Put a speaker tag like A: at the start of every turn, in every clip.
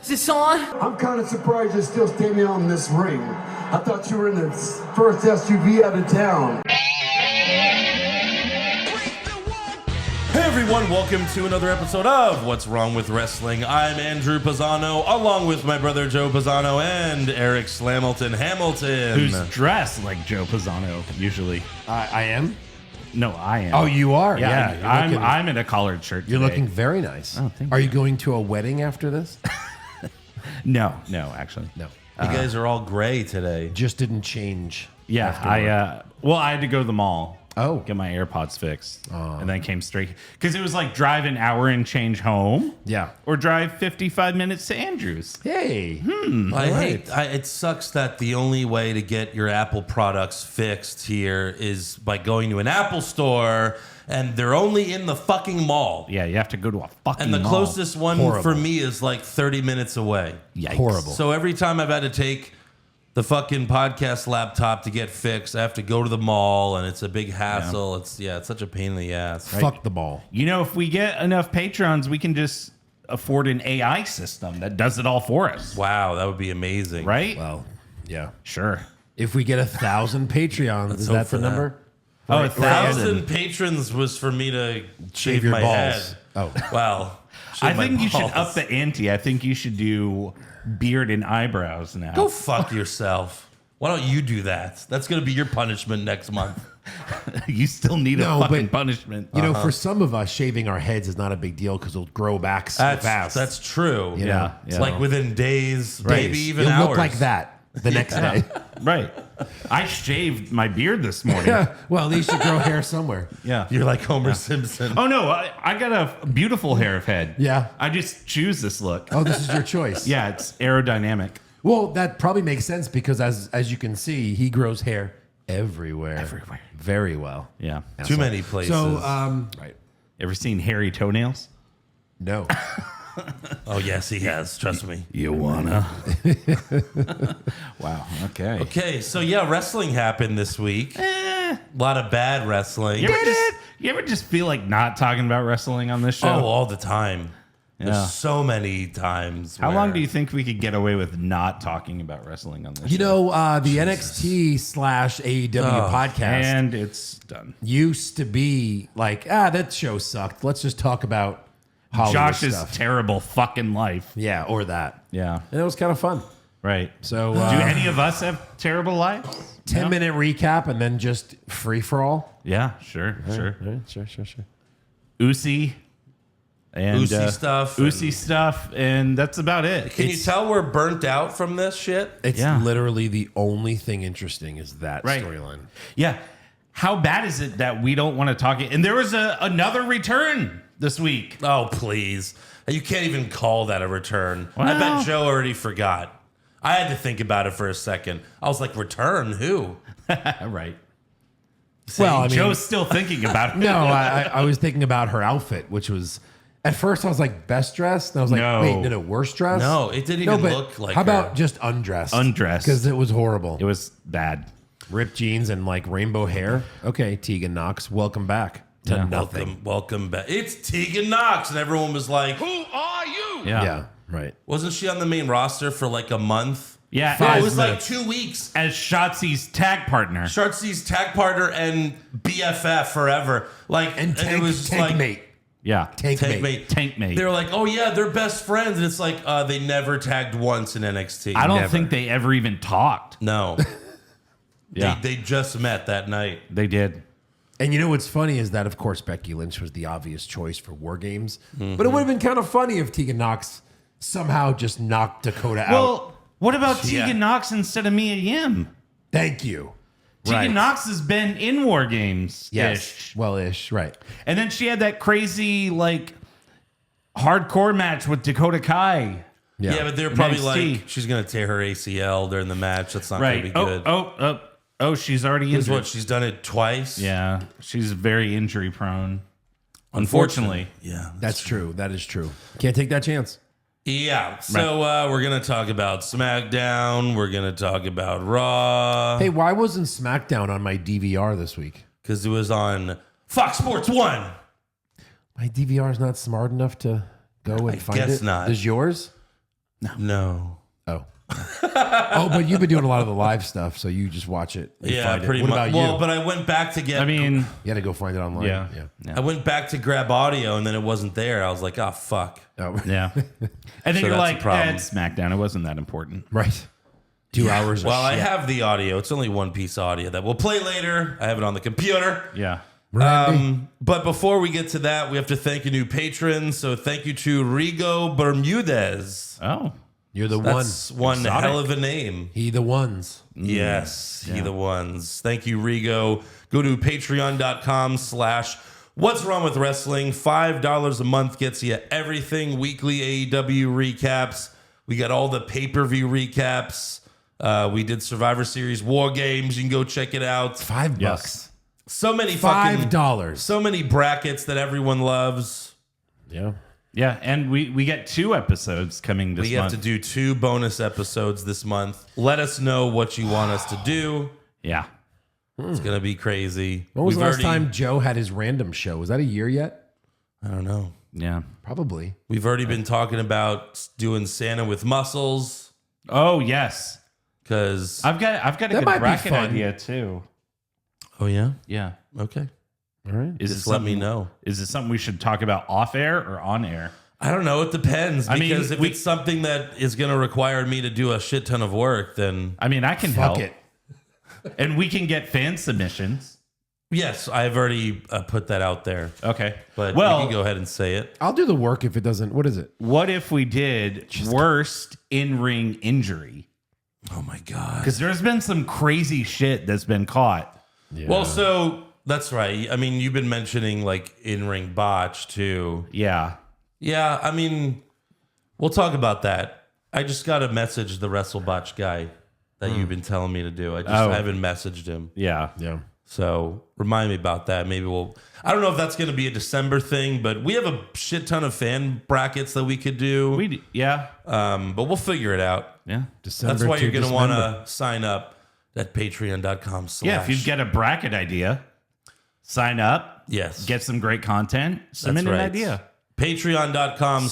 A: Is this on?
B: I'm kind of surprised you're still standing on this ring. I thought you were in the first SUV out of town.
C: Hey everyone, welcome to another episode of What's Wrong with Wrestling. I'm Andrew Pisano, along with my brother Joe Pisano and Eric Slamilton Hamilton.
D: Who's dressed like Joe Pisano usually.
E: I am?
D: No, I am.
E: Oh, you are?
D: Yeah,
E: You're
D: I'm in a collared shirt
E: You're
D: today.
E: looking very nice.
D: Oh, thank
E: Are
D: you.
E: you going to a wedding after this?
D: No, actually.
E: No.
C: You guys are all gray today.
E: Just didn't change.
D: Yeah, I had to go to the mall.
E: Oh.
D: Get my AirPods fixed. And then came straight. Because it was like drive an hour and change home.
E: Yeah.
D: Or drive 55 minutes to Andrews.
E: Hey.
C: It sucks that the only way to get your Apple products fixed here is by going to an Apple store, and they're only in the fucking mall.
D: Yeah, you have to go to a fucking
C: And the
D: mall.
C: closest one
E: Horrible.
C: for me is like 30 minutes away.
D: Yikes.
E: Horrible.
C: So every time I've had to take the fucking podcast laptop to get fixed, I have to go to the mall, and it's a big hassle.
D: Yeah.
C: It's such a pain in the ass.
E: Fuck the ball.
D: You know, if we get enough patrons, we can just afford an AI system that does it all for us.
C: Wow, that would be amazing.
D: Right?
E: Well, yeah.
D: Sure.
E: If we get 1,000 Patreons, is
C: hope
E: that
C: for
E: the
C: that.
E: number?
D: Oh,
C: 1,000 patrons was for me to shave
E: your
C: my
E: balls.
C: head.
E: Oh.
C: Well,
D: I think you should up the ante. I think you should do beard and eyebrows now.
C: Go fuck yourself. Why don't you do that? That's going to be your punishment next month.
D: You still need
E: No,
D: a fucking
E: but,
D: punishment.
E: You know, for some of us, shaving our heads is not a big deal because it'll grow back so fast.
C: That's true.
E: You know?
D: Yeah.
C: It's like within days, maybe even
E: You'll
C: hours.
E: look like that the next day.
D: Right. I shaved my beard this morning.
E: Yeah. Well, at least you grow hair somewhere.
D: Yeah.
C: You're like Homer Simpson.
D: Oh, no. I got a beautiful hair of head.
E: Yeah.
D: I just choose this look.
E: Oh, this is your choice.
D: Yeah, it's aerodynamic.
E: Well, that probably makes sense because as you can see, he grows hair everywhere.
D: Everywhere.
E: Very well.
D: Yeah.
C: Too many places.
E: So, right.
D: Ever seen hairy toenails?
E: No.
C: Oh, yes, he has. Trust me.
D: You wanna? Wow. Okay.
C: Okay, so yeah, wrestling happened this week. A lot of bad wrestling.
D: You ever just feel like not talking about wrestling on this show?
C: Oh, all the time.
D: Yeah.
C: There's so many times.
D: How
C: where-
D: long do you think we could get away with not talking about wrestling on this
E: You
D: show?
E: know, the NXT / AEW podcast
D: And it's done.
E: used to be like, that show sucked. Let's just talk about Hollywood
D: Josh's
E: stuff.
D: terrible fucking life.
E: Yeah, or that.
D: Yeah.
E: And it was kind of fun.
D: Right.
E: So,
D: Do any of us have terrible lives?
E: 10-minute recap and then just free for all.
D: Yeah, sure.
E: Sure.
D: Uzi. And
C: Uzi stuff
D: Uzi
C: and-
D: stuff. And that's about it.
C: Can you tell we're burnt out from this shit?
E: It's
D: Yeah.
E: literally the only thing interesting is that
D: Right.
E: storyline.
D: Yeah. How bad is it that we don't want to talk it? And there was another return this week.
C: Oh, please. You can't even call that a return. I
D: Well-
C: bet Joe already forgot. I had to think about it for a second. I was like, return? Who?
D: Right.
E: Well, I mean,
D: Joe's still thinking about it.
E: no, I was thinking about her outfit, which was at first I was like best dressed, and I was like,
D: No.
E: wait, no, worst dressed?
C: No, it didn't even
E: but
C: look like
E: How about
C: her.
E: just undressed?
D: Undressed.
E: Because it was horrible.
D: It was bad.
E: Ripped jeans and like rainbow hair. Okay, Tegan Knox, welcome back to
D: Yeah.
E: nothing.
C: Welcome back. It's Tegan Knox. And everyone was like,
E: Yeah, right.
C: wasn't she on the main roster for like a month?
D: Yeah.
C: No, it
D: as-
C: was like 2 weeks.
D: as Shotzi's tag partner.
C: Shotzi's tag partner and BFF forever. Like,
E: And
C: it was just like,
E: mate.
D: Yeah.
E: Tank mate.
D: Tank mate.
C: They were like, oh yeah, they're best friends. And it's like, they never tagged once in NXT.
D: I don't
C: Never.
D: think they ever even talked.
C: No.
D: Yeah.
C: They just met that night.
D: They did.
E: And you know what's funny is that, of course, Becky Lynch was the obvious choice for War Games. But it would have been kind of funny if Tegan Knox somehow just knocked Dakota out.
D: Well, what about
C: Yeah.
D: Tegan Knox instead of Mia Yim?
E: Thank you.
D: Tegan
E: Right.
D: Knox has been in War Games.
E: Yes. Well-ish, right.
D: And then she had that crazy, like, hardcore match with Dakota Kai.
C: Yeah, but they're probably
D: NXT.
C: like, she's going to tear her ACL during the match. That's not
D: Right.
C: going to be good.
D: Oh, she's already
C: Because
D: injured.
C: what, she's done it twice?
D: Yeah. She's very injury prone. Unfortunately.
C: Yeah.
E: That's true. That is true. Can't take that chance.
C: Yeah. So we're going to talk about SmackDown. We're going to talk about Raw.
E: Hey, why wasn't SmackDown on my DVR this week?
C: Because it was on Fox Sports 1.
E: My DVR is not smart enough to go and find it.
C: guess not.
E: Is yours?
C: No.
E: Oh. Oh, but you've been doing a lot of the live stuff, so you just watch it. You
C: Yeah,
E: find it.
C: pretty
E: What
C: much.
E: about
C: Well,
E: you?
C: but I went back to get.
D: I mean,
E: You had to go find it online.
D: Yeah.
C: I went back to grab audio, and then it wasn't there. I was like, oh fuck.
E: Oh.
D: yeah. And then
C: So
D: you're
C: that's
D: like,
C: a problem.
D: it's SmackDown. It wasn't that important.
E: Right. 2 hours of
C: Well, I
E: shit.
C: have the audio. It's only one piece of audio that we'll play later. I have it on the computer.
D: Yeah.
C: But before we get to that, we have to thank a new patron. So thank you to Rigo Bermudez.
D: Oh.
E: You're the
C: That's one
D: Exotic.
C: hell of a name.
E: He the ones.
C: Yes, he the ones. Thank you, Rigo. Go to patreon.com/What's Wrong with Wrestling. $5 a month gets you everything. Weekly AEW recaps. We got all the pay-per-view recaps. We did Survivor Series War Games. You can go check it out.
E: $5.
D: Yes.
C: So many fucking
E: $5.
C: so many brackets that everyone loves.
E: Yeah.
D: Yeah. And we get 2 episodes coming this
C: We have
D: month.
C: to do 2 bonus episodes this month. Let us know what you want us to do.
D: Yeah.
C: It's gonna be crazy.
E: When was
C: We've
E: the last
C: already-
E: time Joe had his random show? Was that a year yet?
C: I don't know.
D: Yeah.
E: Probably.
C: We've already been talking about doing Santa with muscles
D: Oh, yes.
C: because.
D: I've got a
E: That
D: good
E: might be
D: bracket
E: fun.
D: idea too.
C: Oh yeah.
D: Yeah.
C: Okay.
E: All right.
D: Is
C: Just
D: it
C: let me
D: something-
C: know.
D: Is it something we should talk about off air or on air?
C: I don't know. It depends.
D: I mean,
C: Because if it's something that is going to require me to do a shit ton of work, then
D: I mean, I can
E: Fuck
D: help.
E: it.
D: And we can get fan submissions.
C: yes, I've already put that out there.
D: Okay.
C: But
D: well,
C: you can go ahead and say it.
E: I'll do the work if it doesn't. What is it?
D: what if we did worst in-ring injury?
C: Oh my god.
D: Because there's been some crazy shit that's been caught.
E: Yeah.
C: Well, so that's right. I mean, you've been mentioning like in-ring botch too.
D: Yeah.
C: Yeah, I mean, we'll talk about that. I just got to message the WrestleBotch guy that you've been telling me to do. I haven't messaged him.
D: Yeah.
E: yeah.
C: So remind me about that. Maybe I don't know if that's going to be a December thing, but we have a shit ton of fan brackets that we could do.
D: Yeah.
C: But we'll figure it out.
D: Yeah.
E: December.
C: That's why
E: to
C: you're going to want
E: December.
C: to sign up at patreon.com/.
D: Yeah. If you get a bracket idea, sign up,
C: yes,
D: get some great content, submit
C: That's
D: an
C: right.
D: idea.
C: patreon.com/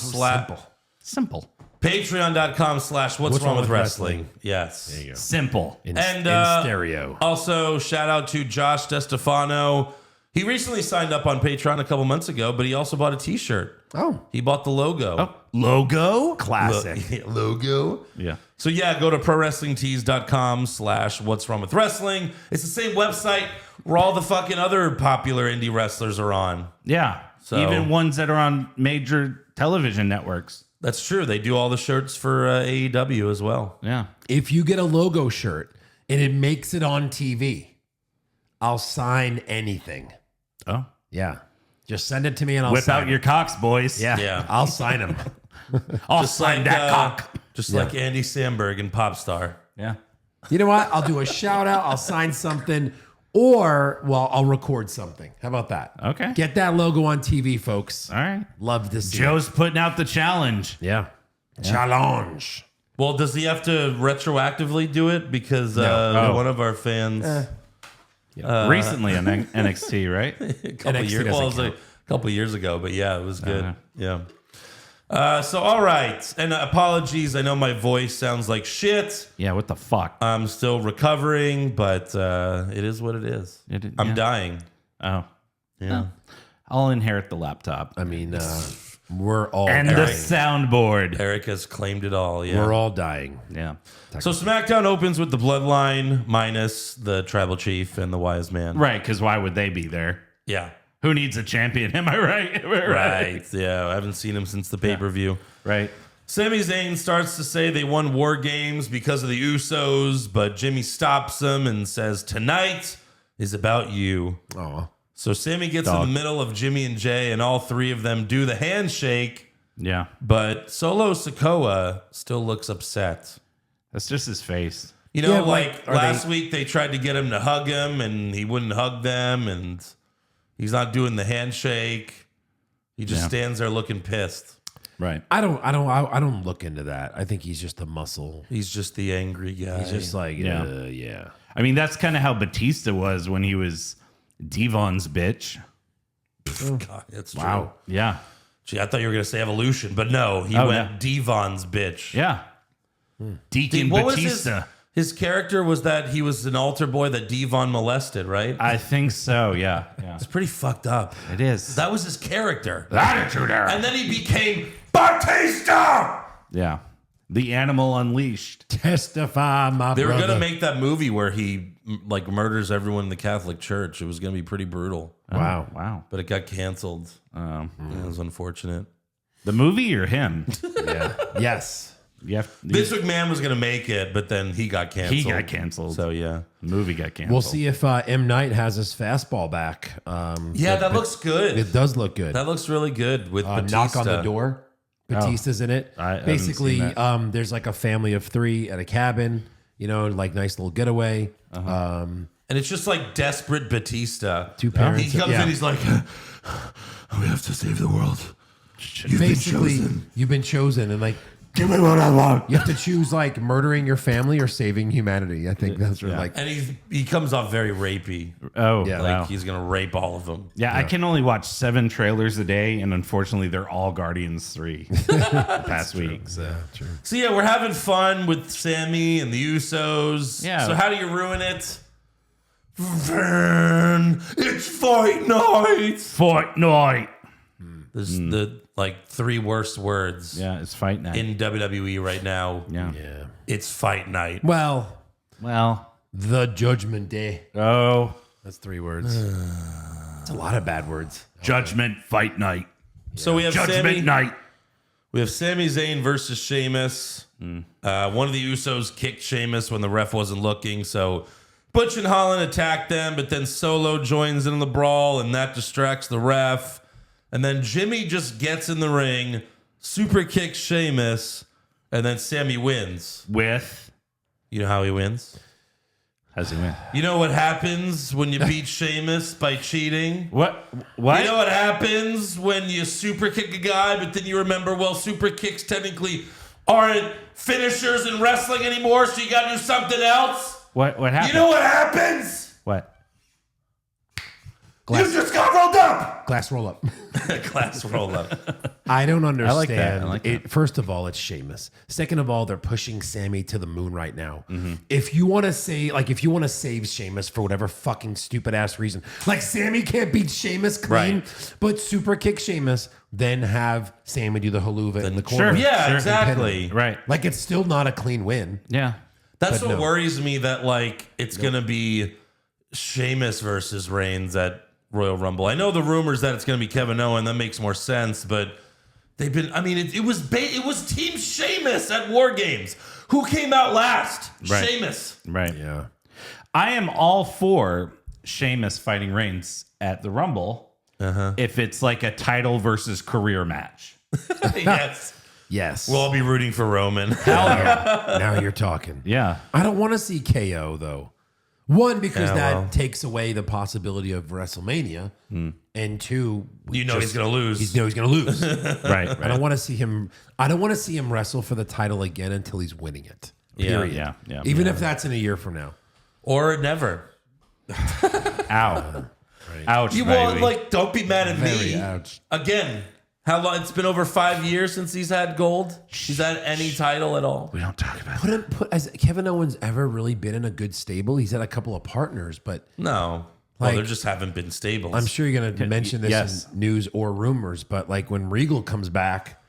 D: Simple.
C: patreon.com/What's Wrong with Wrestling. Yes.
E: There you go.
D: Simple.
E: In,
C: And,
E: in stereo.
C: Also, shout out to Josh DeStefano. He recently signed up on Patreon a couple months ago, but he also bought a T-shirt.
E: Oh.
C: He bought the logo.
D: Logo? Classic.
C: Logo.
D: Yeah.
C: So yeah, go to prowrestlingtees.com/What's Wrong with Wrestling. It's the same website where all the fucking other popular indie wrestlers are on.
D: Yeah.
C: So-
D: Even ones that are on major television networks.
C: That's true. They do all the shirts for AEW as well.
D: Yeah.
E: If you get a logo shirt and it makes it on TV, I'll sign anything.
D: Oh.
E: Yeah. Just send it to me and I'll
D: Whip
E: sign
D: out your cocks, boys.
E: Yeah.
C: Yeah.
E: I'll sign them.
D: I'll
C: Just
D: sign
C: like
D: that cock.
C: just like Andy Samberg and Popstar.
D: Yeah.
E: You know what? I'll do a shout out. I'll sign something. Or, well, I'll record something. How about that?
D: Okay.
E: Get that logo on TV, folks.
D: All right.
E: Love to see
D: Joe's putting out the challenge.
E: it. Yeah. Challenge.
C: Well, does he have to retroactively do it? Because
D: Oh.
C: one of our fans
D: Recently on NXT, right?
C: a couple
E: NXT
C: years,
E: doesn't
C: well, it was
E: count.
C: a couple years ago, but yeah, it was good. Yeah. So all right, and apologies. I know my voice sounds like shit.
D: Yeah, what the fuck?
C: I'm still recovering, but it is what it is. I'm
D: yeah.
C: dying.
D: Oh.
C: Yeah.
D: I'll inherit the laptop.
E: I mean, we're all
D: And the
E: dying.
D: soundboard.
C: Eric has claimed it all. Yeah.
E: We're all dying.
D: Yeah.
C: So SmackDown opens with the Bloodline minus the Tribal Chief and the Wise Man.
D: Right, because why would they be there?
C: Yeah.
D: Who needs a champion? Am I right?
C: Right. Yeah. I haven't seen him since the pay-per-view.
D: Right.
C: Sami Zayn starts to say they won War Games because of the Usos, but Jimmy stops him and says, "Tonight is about you."
E: Oh.
C: So Sami gets in the middle of Jimmy and Jay, and all three of them do the handshake,
D: Yeah.
C: but Solo Sikoa still looks upset.
D: That's just his face.
C: You know,
E: Yeah,
C: like
E: are
C: last week they tried to get him to hug him, and he wouldn't hug them, and he's not doing the handshake. He just stands there looking pissed.
D: Right.
E: I don't look into that. I think he's just a muscle.
C: He's just the angry guy.
E: He's just like,
D: Yeah.
E: yeah.
D: I mean, that's kind of how Batista was when he was Devon's bitch.
C: God, that's true.
E: Wow.
D: Yeah.
C: Gee, I thought you were going to say Evolution, but no, he went Devon's bitch.
D: Yeah. Deacon
C: What was
D: Batista.
C: his character was that he was an altar boy that Devon molested, right?
D: I think so, yeah.
C: It's pretty fucked up.
D: It is.
C: That was his character.
D: Attitude era.
C: And then he became Batista!
D: Yeah. The Animal Unleashed.
E: Testify, my
C: They were
E: brother.
C: going to make that movie where he like murders everyone in the Catholic Church. It was going to be pretty brutal.
E: Wow.
D: Wow.
C: But it got canceled.
D: Um,
C: It was unfortunate.
D: The movie or him?
E: Yeah. Yes.
C: Vince McMahon was going to make it, but then he got canceled.
D: He got canceled.
C: So, yeah.
D: The movie got canceled.
E: We'll see if M. Night has his fastball back.
C: Yeah, that looks good.
E: It does look good.
C: That looks really good with Batista.
E: Knock on the door. Batista's in it.
D: I haven't
E: Basically,
D: seen that.
E: there's like a family of 3 at a cabin, like nice little getaway.
C: And it's just like desperate Batista.
E: 2 parents.
C: He comes
E: yeah.
C: in, he's like, we have to save the world.
E: Basically, you've been chosen, and like,
B: Give me what I want.
E: you have to choose like murdering your family or saving humanity. I think that's what like.
C: And he comes off very rapey.
D: Oh,
E: Yeah,
C: Like
D: wow.
C: he's going to rape all of them.
D: Yeah, I can only watch 7 trailers a day, and unfortunately, they're all Guardians 3 the past week. So.
C: So, yeah, we're having fun with Sammy and the Usos.
D: Yeah.
C: So how do you ruin it? Vern, it's fight night.
D: Fortnite.
C: This is the like 3 worst words
D: Yeah, it's fight night.
C: in WWE right now.
D: yeah.
E: Yeah.
C: It's fight night.
E: Well,
D: Well,
E: the Judgment Day.
D: oh,
E: That's 3 words. It's a lot of bad words.
D: Judgment Fight Night.
C: So we have
D: Judgment
C: Sammy.
D: Night.
C: We have Sami Zayn versus Sheamus. One of the Usos kicked Sheamus when the ref wasn't looking, so Butch and Holland attack them, but then Solo joins in the brawl, and that distracts the ref. And then Jimmy just gets in the ring, super kicks Sheamus, and then Sammy wins.
D: With.
C: You know how he wins?
D: How's he win?
C: You know what happens when you beat Sheamus by cheating?
D: What? What?
C: You know what happens when you super kick a guy, but then you remember, well, super kicks technically aren't finishers in wrestling anymore, so you got to do something else?
D: What happened?
C: You know what happens?
D: What?
E: Glass,
C: You just got rolled up.
E: glass roll up.
C: Class roll up.
E: I don't understand.
D: like that. I like that.
E: First of all, it's Sheamus. Second of all, they're pushing Sammy to the moon right now.
D: Mm-hmm.
E: If you want to say, like, if you want to save Sheamus for whatever fucking stupid ass reason, like Sammy can't beat Sheamus clean,
C: Right.
E: but super kick Sheamus, then have Sammy do the haluva in the corner.
D: Sure.
C: Yeah, exactly.
D: Right.
E: Like, it's still not a clean win.
D: Yeah.
C: That's
E: But
C: what
E: no.
C: worries me, that like it's going to be Sheamus versus Reigns at Royal Rumble. I know the rumors that it's going to be Kevin Owens. That makes more sense, but they've been. I mean, it was Team Sheamus at War Games. Who came out last?
D: Right.
C: Sheamus.
D: Right.
E: Yeah.
D: I am all for Sheamus fighting Reigns at the Rumble if it's like a title versus career match.
C: Yes.
E: Yes.
C: We'll all be rooting for Roman.
E: now you're talking.
D: Yeah.
E: I don't want to see KO though. One, because
C: Yeah,
E: that
C: well.
E: takes away the possibility of WrestleMania, and 2,
C: You know he's going to lose.
E: he's going to lose.
D: Right.
E: I don't want to see him. I don't want to see him wrestle for the title again until he's winning it.
C: Yeah.
E: Period.
D: Yeah.
E: Even if that's in a year from now.
C: Or never.
D: Ow. Ouch.
C: You
D: baby.
C: won't, like, don't be mad at
E: Very
C: me.
E: ouch.
C: Again, how long? It's been over 5 years since he's had gold. He's had any title at all.
D: We don't talk about it.
E: Has Kevin Owens ever really been in a good stable? He's had a couple of partners, but
C: No.
E: Like-
C: Well, there just haven't been stables.
E: I'm sure you're going to mention this
D: yes.
E: in news or rumors. But like when Regal comes back,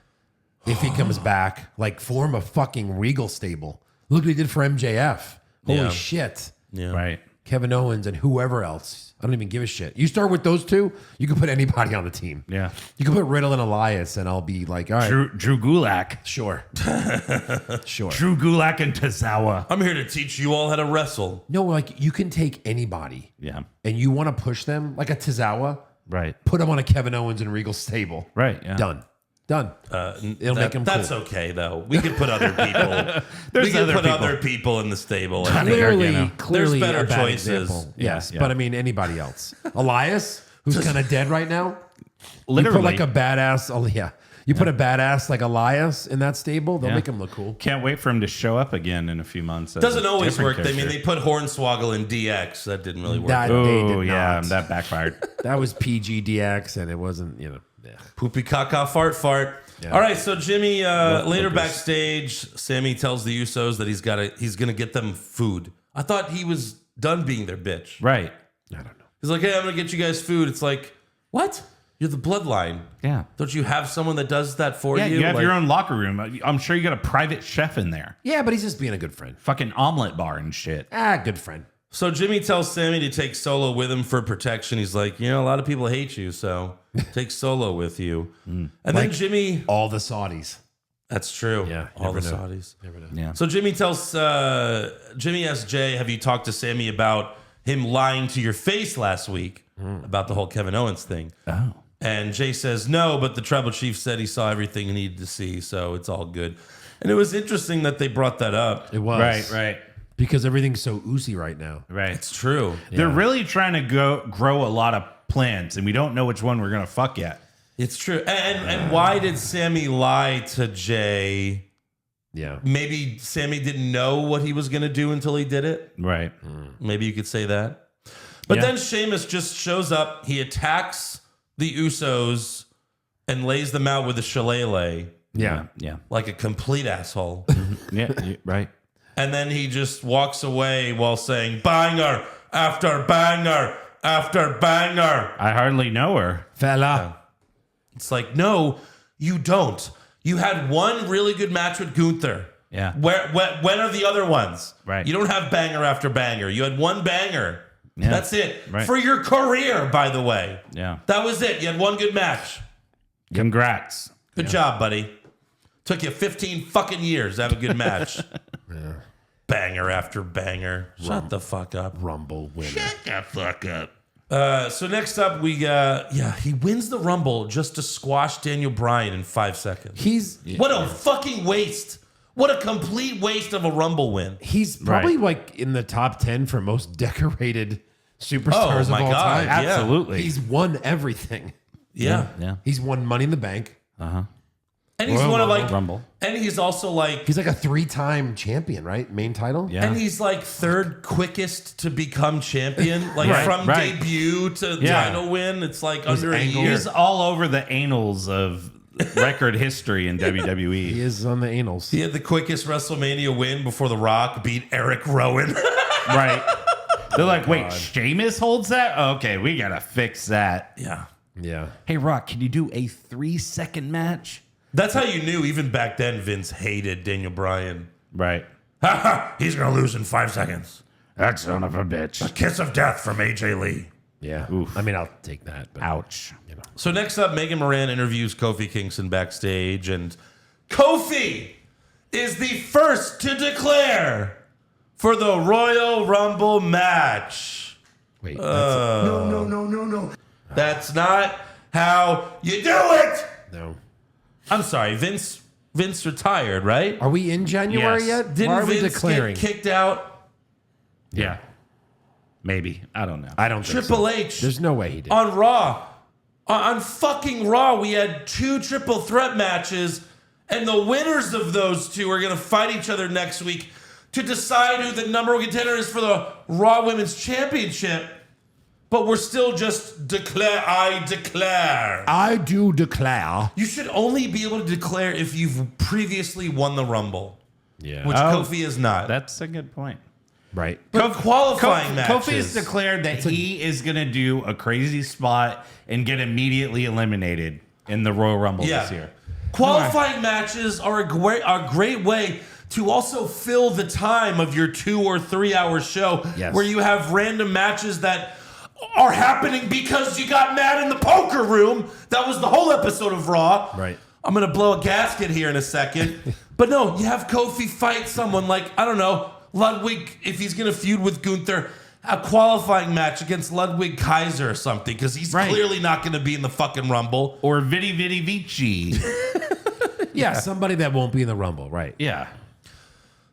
E: if he comes back, like form a fucking Regal stable. Look what he did for MJF. Holy
C: Yeah.
E: shit.
C: Yeah.
D: Right.
E: Kevin Owens and whoever else. I don't even give a shit. You start with those 2, you can put anybody on the team.
D: Yeah.
E: You can put Riddle and Elias, and I'll be like, all right,
D: Drew Gulak.
E: sure. Sure.
D: Drew Gulak and Tozawa.
C: I'm here to teach you all how to wrestle.
E: No, like you can take anybody
D: Yeah.
E: and you want to push them, like a Tozawa,
D: Right.
E: put them on a Kevin Owens and Regal stable.
D: Right. Yeah.
E: Done. It'll make him
C: That's
E: cool.
C: okay, though. We could put other people.
D: There's
C: we could
D: other
C: put
D: people.
C: other people in the stable.
E: Clearly,
C: There's better
E: a bad
C: choices.
E: example.
D: Yeah,
E: Yes,
D: yeah.
E: but I mean anybody else. Elias, who's kind of dead right now.
D: Literally.
E: You put like a badass. Oh yeah, you put a badass like Elias in that stable. They'll
D: Yeah.
E: make him look cool.
D: Can't wait for him to show up again in a few months. as
C: Doesn't
D: a
C: always
D: different
C: work. I mean,
D: character.
C: they put Hornswoggle in DX. That didn't really work.
E: That they
D: Oh
E: did
D: yeah,
E: not.
D: that backfired.
E: That was PGDX, and it wasn't. You know,
C: Poopy caca fart.
E: Yeah.
C: All right, so Jimmy later backstage, Sammy tells the Usos that he's gonna get them food. I thought he was done being their bitch.
D: Right.
E: I don't know.
C: He's like, hey, I'm gonna get you guys food. It's like, what? You're the bloodline.
D: Yeah.
C: Don't you have someone that does that for
D: Yeah,
C: you?
D: you have
C: Like-
D: your own locker room. I'm sure you got a private chef in there.
E: Yeah, but he's just being a good friend.
D: Fucking omelet bar and shit.
E: Good friend.
C: So Jimmy tells Sammy to take Solo with him for protection. He's like, a lot of people hate you, so take Solo with you. And then Jimmy...
E: All the Saudis.
C: That's true.
E: Yeah,
C: all the
E: never know.
C: Saudis.
E: Never know.
D: Yeah.
C: So Jimmy asks Jay, have you talked to Sammy about him lying to your face last week about the whole Kevin Owens thing?
D: Oh.
C: And Jay says, no, but the tribal chief said he saw everything he needed to see, so it's all good. And it was interesting that they brought that up.
E: It was.
D: Right.
E: Because everything's so oozy right now.
D: Right.
C: It's true.
D: They're really trying to grow a lot of plants, and we don't know which one we're going to fuck yet.
C: It's true. And why did Sammy lie to Jay?
E: Yeah.
C: Maybe Sammy didn't know what he was going to do until he did it.
D: Right.
C: Maybe you could say that. But
D: Yeah.
C: then Sheamus just shows up. He attacks the Usos and lays them out with a shillelagh
E: Yeah.
D: Yeah.
C: like a complete asshole.
D: Yeah. Right.
C: And then he just walks away while saying banger after banger after banger.
D: I hardly know her.
E: Fella.
C: It's like, no, you don't. You had one really good match with Gunther.
D: Yeah.
C: When are the other ones?
D: Right.
C: You don't have banger after banger. You had one banger.
D: Yeah.
C: That's it.
D: Right.
C: For your career, by the way.
D: Yeah.
C: That was it. You had one good match.
D: Congrats.
C: Good job, buddy. Took you 15 fucking years to have a good match. Banger after banger. Shut the fuck up.
E: Rumble winner.
C: Shut the fuck up. So next up, we he wins the Rumble just to squash Daniel Bryan in 5 seconds. What a fucking waste. What a complete waste of a Rumble win.
E: He's probably like in the top 10 for most decorated superstars
C: Oh, my
E: of all
C: God.
E: time.
C: Yeah.
D: Absolutely.
E: He's won everything.
C: Yeah.
D: Yeah.
E: He's won Money in the Bank.
C: And he's
E: Royal
C: one of
E: Rumble.
C: like
D: Rumble.
C: And he's also like
E: He's like a 3-time champion, right? Main title.
D: Yeah.
C: and he's like third quickest to become champion. Like
D: Right,
C: from
D: right.
C: debut to
D: Yeah.
C: title win. It's like under a
E: angle.
C: year.
D: He's all over the annals of record history in
E: He
D: WWE.
E: is on the anals.
C: He had the quickest WrestleMania win before The Rock beat Eric Rowan.
D: Right. They're like, wait, Sheamus holds that? Okay, we got to fix that.
C: Yeah.
E: Yeah.
D: Hey, Rock, can you do a 3-second match?
C: That's how you knew even back then Vince hated Daniel Bryan.
D: Right.
C: He's going to lose in 5 seconds.
D: That son of a bitch.
C: Kiss of death from AJ Lee.
E: Yeah.
D: Oof.
E: I mean, I'll take that. But,
D: Ouch.
E: you know.
C: So next up, Megan Moran interviews Kofi Kingston backstage, and Kofi is the first to declare for the Royal Rumble match.
E: Wait.
B: No.
C: That's not how you do it.
E: No.
C: I'm sorry, Vince retired, right?
E: Are we in January
D: Yes.
E: yet?
C: Didn't
E: Why are we
C: Vince
E: declaring?
C: get kicked out?
D: Yeah. Maybe. I don't know.
E: I don't think
C: Triple
E: so.
C: H.
E: There's no way he did.
C: On Raw. On fucking Raw, we had 2 triple threat matches, and the winners of those 2 are going to fight each other next week to decide who the number 1 contender is for the Raw Women's Championship. But we're still just I declare.
E: I do declare.
C: You should only be able to declare if you've previously won the Rumble,
E: Yeah.
C: which
D: Oh,
C: Kofi is not.
D: That's a good point.
E: Right.
C: But qualifying
D: Kofi
C: matches.
D: has declared that he is going to do a crazy spot and get immediately eliminated in the Royal Rumble this year.
C: Qualifying matches are a great way to also fill the time of your 2 or 3 hour show
E: Yes.
C: where you have random matches that are happening because you got mad in the poker room. That was the whole episode of Raw.
E: Right.
C: I'm going to blow a gasket here in a second. But no, you have Kofi fight someone like, I don't know, Ludwig, if he's going to feud with Gunther, a qualifying match against Ludwig Kaiser or something, because he's
D: Right.
C: clearly not going to be in the fucking Rumble.
D: Or Vidi Vidi Vici.
E: Yeah, somebody that won't be in the Rumble. Right.
D: Yeah.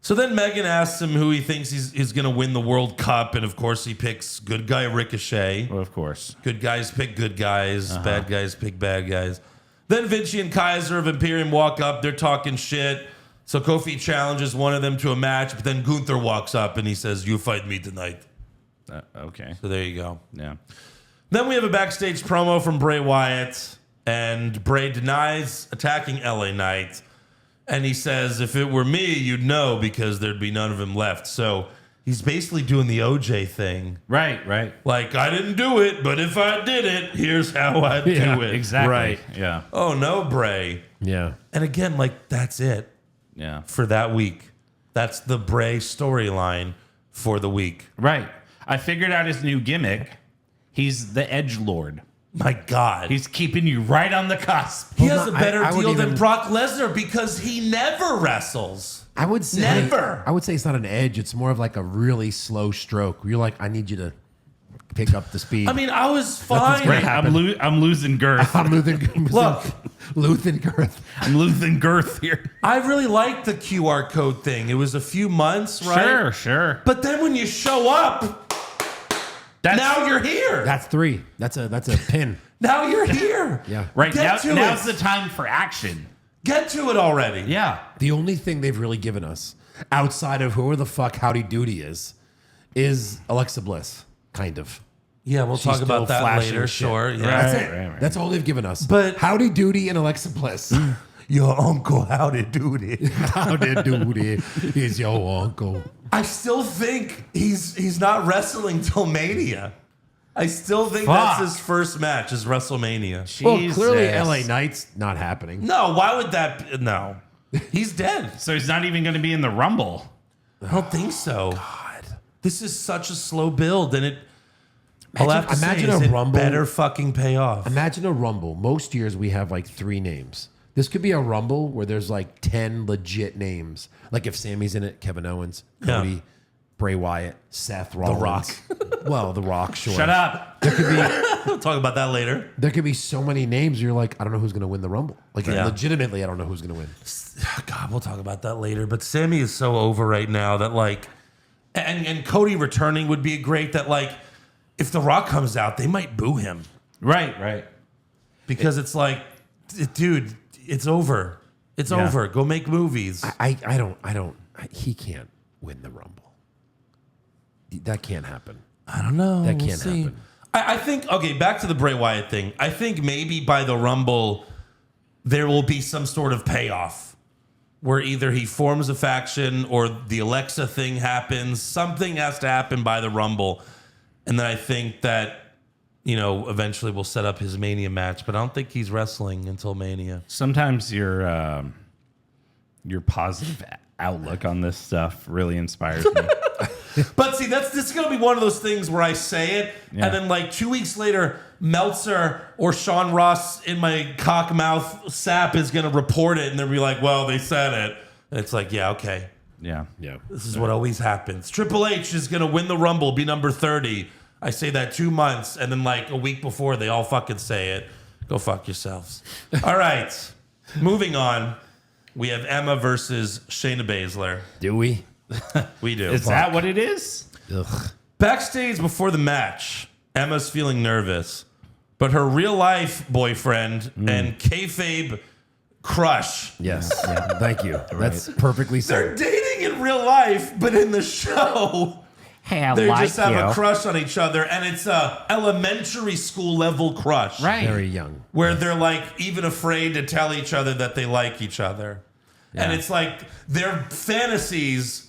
C: So then Megan asks him who he thinks is going to win the World Cup, and of course he picks good guy Ricochet.
D: Well, of course.
C: Good guys pick good guys, bad guys pick bad guys. Then Vinci and Kaiser of Imperium walk up, they're talking shit. So Kofi challenges one of them to a match, but then Gunther walks up and he says, "You fight me tonight."
D: Okay.
C: So there you go.
D: Yeah.
C: Then we have a backstage promo from Bray Wyatt. And Bray denies attacking LA Knight. And he says, if it were me, you'd know because there'd be none of him left. So he's basically doing the OJ thing.
D: Right.
C: Like, I didn't do it, but if I did it, here's how I'd do it.
D: Exactly.
E: Right.
D: Yeah.
C: Oh, no, Bray.
E: Yeah.
C: And again, like, that's it
D: Yeah.
C: for that week. That's the Bray storyline for the week.
D: Right. I figured out his new gimmick. He's the edgelord.
C: My God.
D: He's keeping you right on the cusp.
C: He has a
E: no,
C: better
E: I would
C: deal than
E: even-
C: Brock Lesnar because he never wrestles.
E: I would say
C: Never.
E: I would say it's not an edge. It's more of like a really slow stroke. Where you're like, I need you to pick up the speed.
C: I mean, I was fine.
D: Right. I'm losing girth.
E: I'm losing
C: Look.
E: losing girth.
D: I'm losing girth here.
C: I really liked the QR code thing. It was a few months, right?
D: Sure.
C: But then when you show up, now you're here.
E: That's 3. That's a pin.
C: Now you're here.
E: Yeah.
D: Right.
C: Get to
D: Now's
C: it.
D: the time for action.
C: Get to it already.
D: Yeah.
E: The only thing they've really given us outside of whoever the fuck Howdy Doody is Alexa Bliss, kind of.
C: Yeah, we'll
E: She's
C: talk
E: still
C: about that
E: flashing
C: later.
E: shit.
C: Sure. Yeah.
D: Right.
E: That's it. That's all they've given us.
C: But-
E: Howdy Doody and Alexa Bliss.
C: Your uncle, how to do it.
E: Howdy Doody is your uncle.
C: I still think he's not wrestling till Mania. I still think
D: Fuck.
C: that's his first match is WrestleMania.
E: Well, clearly
D: Jesus.
E: LA Knight's not happening.
C: No, why would that be? No. He's dead.
D: So he's not even going to be in the Rumble.
C: I don't think so. God. This is such a slow build, and I'll have to
E: Imagine
C: say,
E: a
C: is it
E: Rumble-
C: better fucking pay off.
E: Imagine a Rumble. Most years we have like 3 names. This could be a Rumble where there's like 10 legit names. Like if Sammy's in it, Kevin Owens, Cody,
C: Yeah.
E: Bray Wyatt, Seth Rollins.
C: Rock.
E: Well, The Rock, sure.
D: Shut up.
C: We'll talk about that later.
E: There could be so many names. You're like, I don't know who's going to win the Rumble. Like,
C: Yeah.
E: legitimately, I don't know who's going to win.
C: God, we'll talk about that later. But Sammy is so over right now that like, and Cody returning would be great. That like, if The Rock comes out, they might boo him
D: Right.
C: because it's like, dude, it's over. It's
D: Yeah.
C: over. Go make movies.
E: He can't win the Rumble. That can't happen.
C: I don't know.
E: That
C: We'll
E: can't
C: see.
E: happen.
C: I think, okay, back to the Bray Wyatt thing. I think maybe by the Rumble, there will be some sort of payoff where either he forms a faction or the Alexa thing happens. Something has to happen by the Rumble. And then I think that, eventually we'll set up his Mania match. But I don't think he's wrestling until Mania.
D: Sometimes your positive outlook on this stuff really inspires me.
C: But see, this is going to be one of those things where I say it,
D: Yeah.
C: and then like 2 weeks later, Meltzer or Sean Ross in my cock mouth sap is going to report it, and they'll be like, well, they said it. And it's like, yeah, okay.
D: Yeah.
C: This is what always happens. Triple H is going to win the Rumble, be number 30. I say that 2 months, and then like a week before, they all fucking say it. Go fuck yourselves. All right. Moving on. We have Emma versus Shayna Baszler.
E: Do we?
C: We do.
D: Is that what it is?
E: Ugh.
C: Backstage before the match, Emma's feeling nervous, but her real life boyfriend and kayfabe crush,
E: Yes. Yeah. Thank you. That's perfectly
C: they're
E: said.
C: dating in real life, but in the show,
D: Hey, I
C: they just have a crush on each other, and it's a elementary school level crush,
D: Right.
E: Very young.
C: where they're like even afraid to tell each other that they like each other, and it's like their fantasies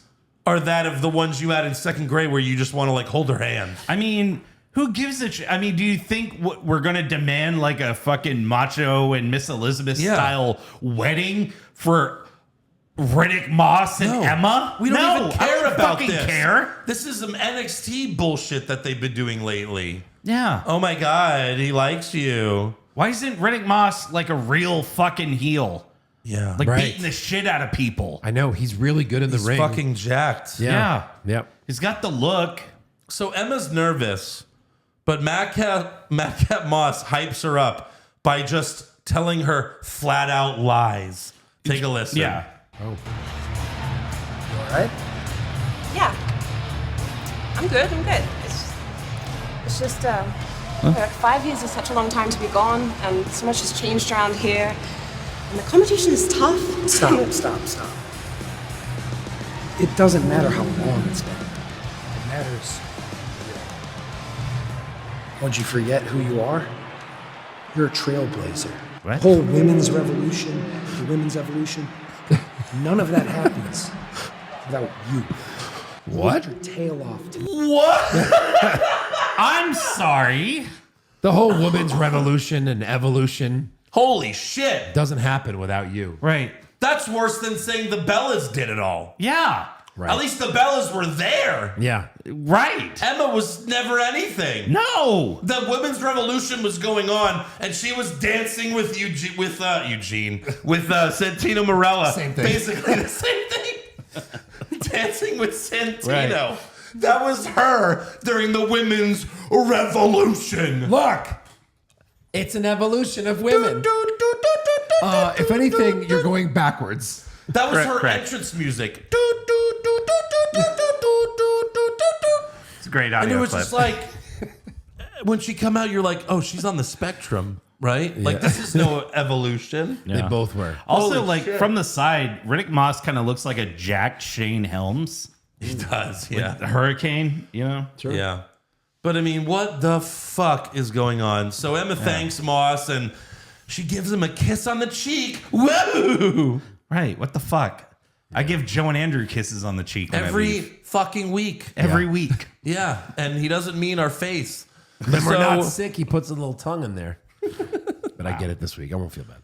C: are that of the ones you had in second grade, where you just want to like hold her hand.
D: I mean, who gives a shit? I mean, do you think we're going to demand like a fucking Macho and Miss Elizabeth style wedding for Riddick Moss and Emma?
C: We don't
D: No,
C: even care
D: I don't
C: about
D: fucking
C: this.
D: care.
C: This is some NXT bullshit that they've been doing lately.
D: Yeah.
C: Oh my God, he likes you.
D: Why isn't Riddick Moss like a real fucking heel?
C: Yeah.
D: Like
E: Right.
D: beating the shit out of people.
E: I know. He's really good in the
C: He's
E: ring.
C: fucking jacked.
D: Yeah.
E: Yep.
D: He's got the look.
C: So Emma's nervous, but Madcap Moss hypes her up by just telling her flat out lies. Take a listen.
D: Yeah.
A: All right?
F: Yeah. I'm good. It's just 5 years is such a long time to be gone, and so much has changed around here. And the competition is tough.
A: Stop. It doesn't matter how long it's been. It matters. Would you forget who you are? You're a trailblazer.
D: What?
A: The whole women's revolution, the women's evolution, none of that happens without you.
E: What?
A: Your tail off to
C: What?
D: I'm sorry.
E: The whole women's revolution and evolution
C: Holy shit.
E: doesn't happen without you.
D: Right.
C: That's worse than saying the Bellas did it all.
D: Yeah.
E: Right.
C: At least the Bellas were there.
E: Yeah.
D: Right.
C: Emma was never anything.
D: No.
C: The women's revolution was going on, and she was dancing with Santino Marella.
E: Same thing.
C: Basically the same thing. Dancing with Santino. Right. That was her during the women's revolution.
E: Look, it's an evolution of women. If anything, you're going backwards.
C: That was her
D: Correct.
C: entrance music.
D: It's a great
C: And
D: audio
C: it was
D: clip.
C: just like, when she come out, you're like, oh, she's on the spectrum, right? Like, this is no evolution.
E: They both were.
D: Also,
C: Holy
D: like
C: shit.
D: from the side, Riddick Moss kind of looks like a jacked Shane Helms.
C: He does, yeah.
D: The Hurricane, you know?
E: Sure.
C: Yeah. But I mean, what the fuck is going on? So Emma thanks Moss and she gives him a kiss on the cheek. Woo!
D: Right. What the fuck? I give Joe and Andrew kisses on the cheek when I
C: Every
D: leave.
C: fucking week.
D: Every week.
C: Yeah. And he doesn't mean our face.
E: When we're
C: So-
E: not sick, he puts a little tongue in there. But I get it this week. I won't feel bad.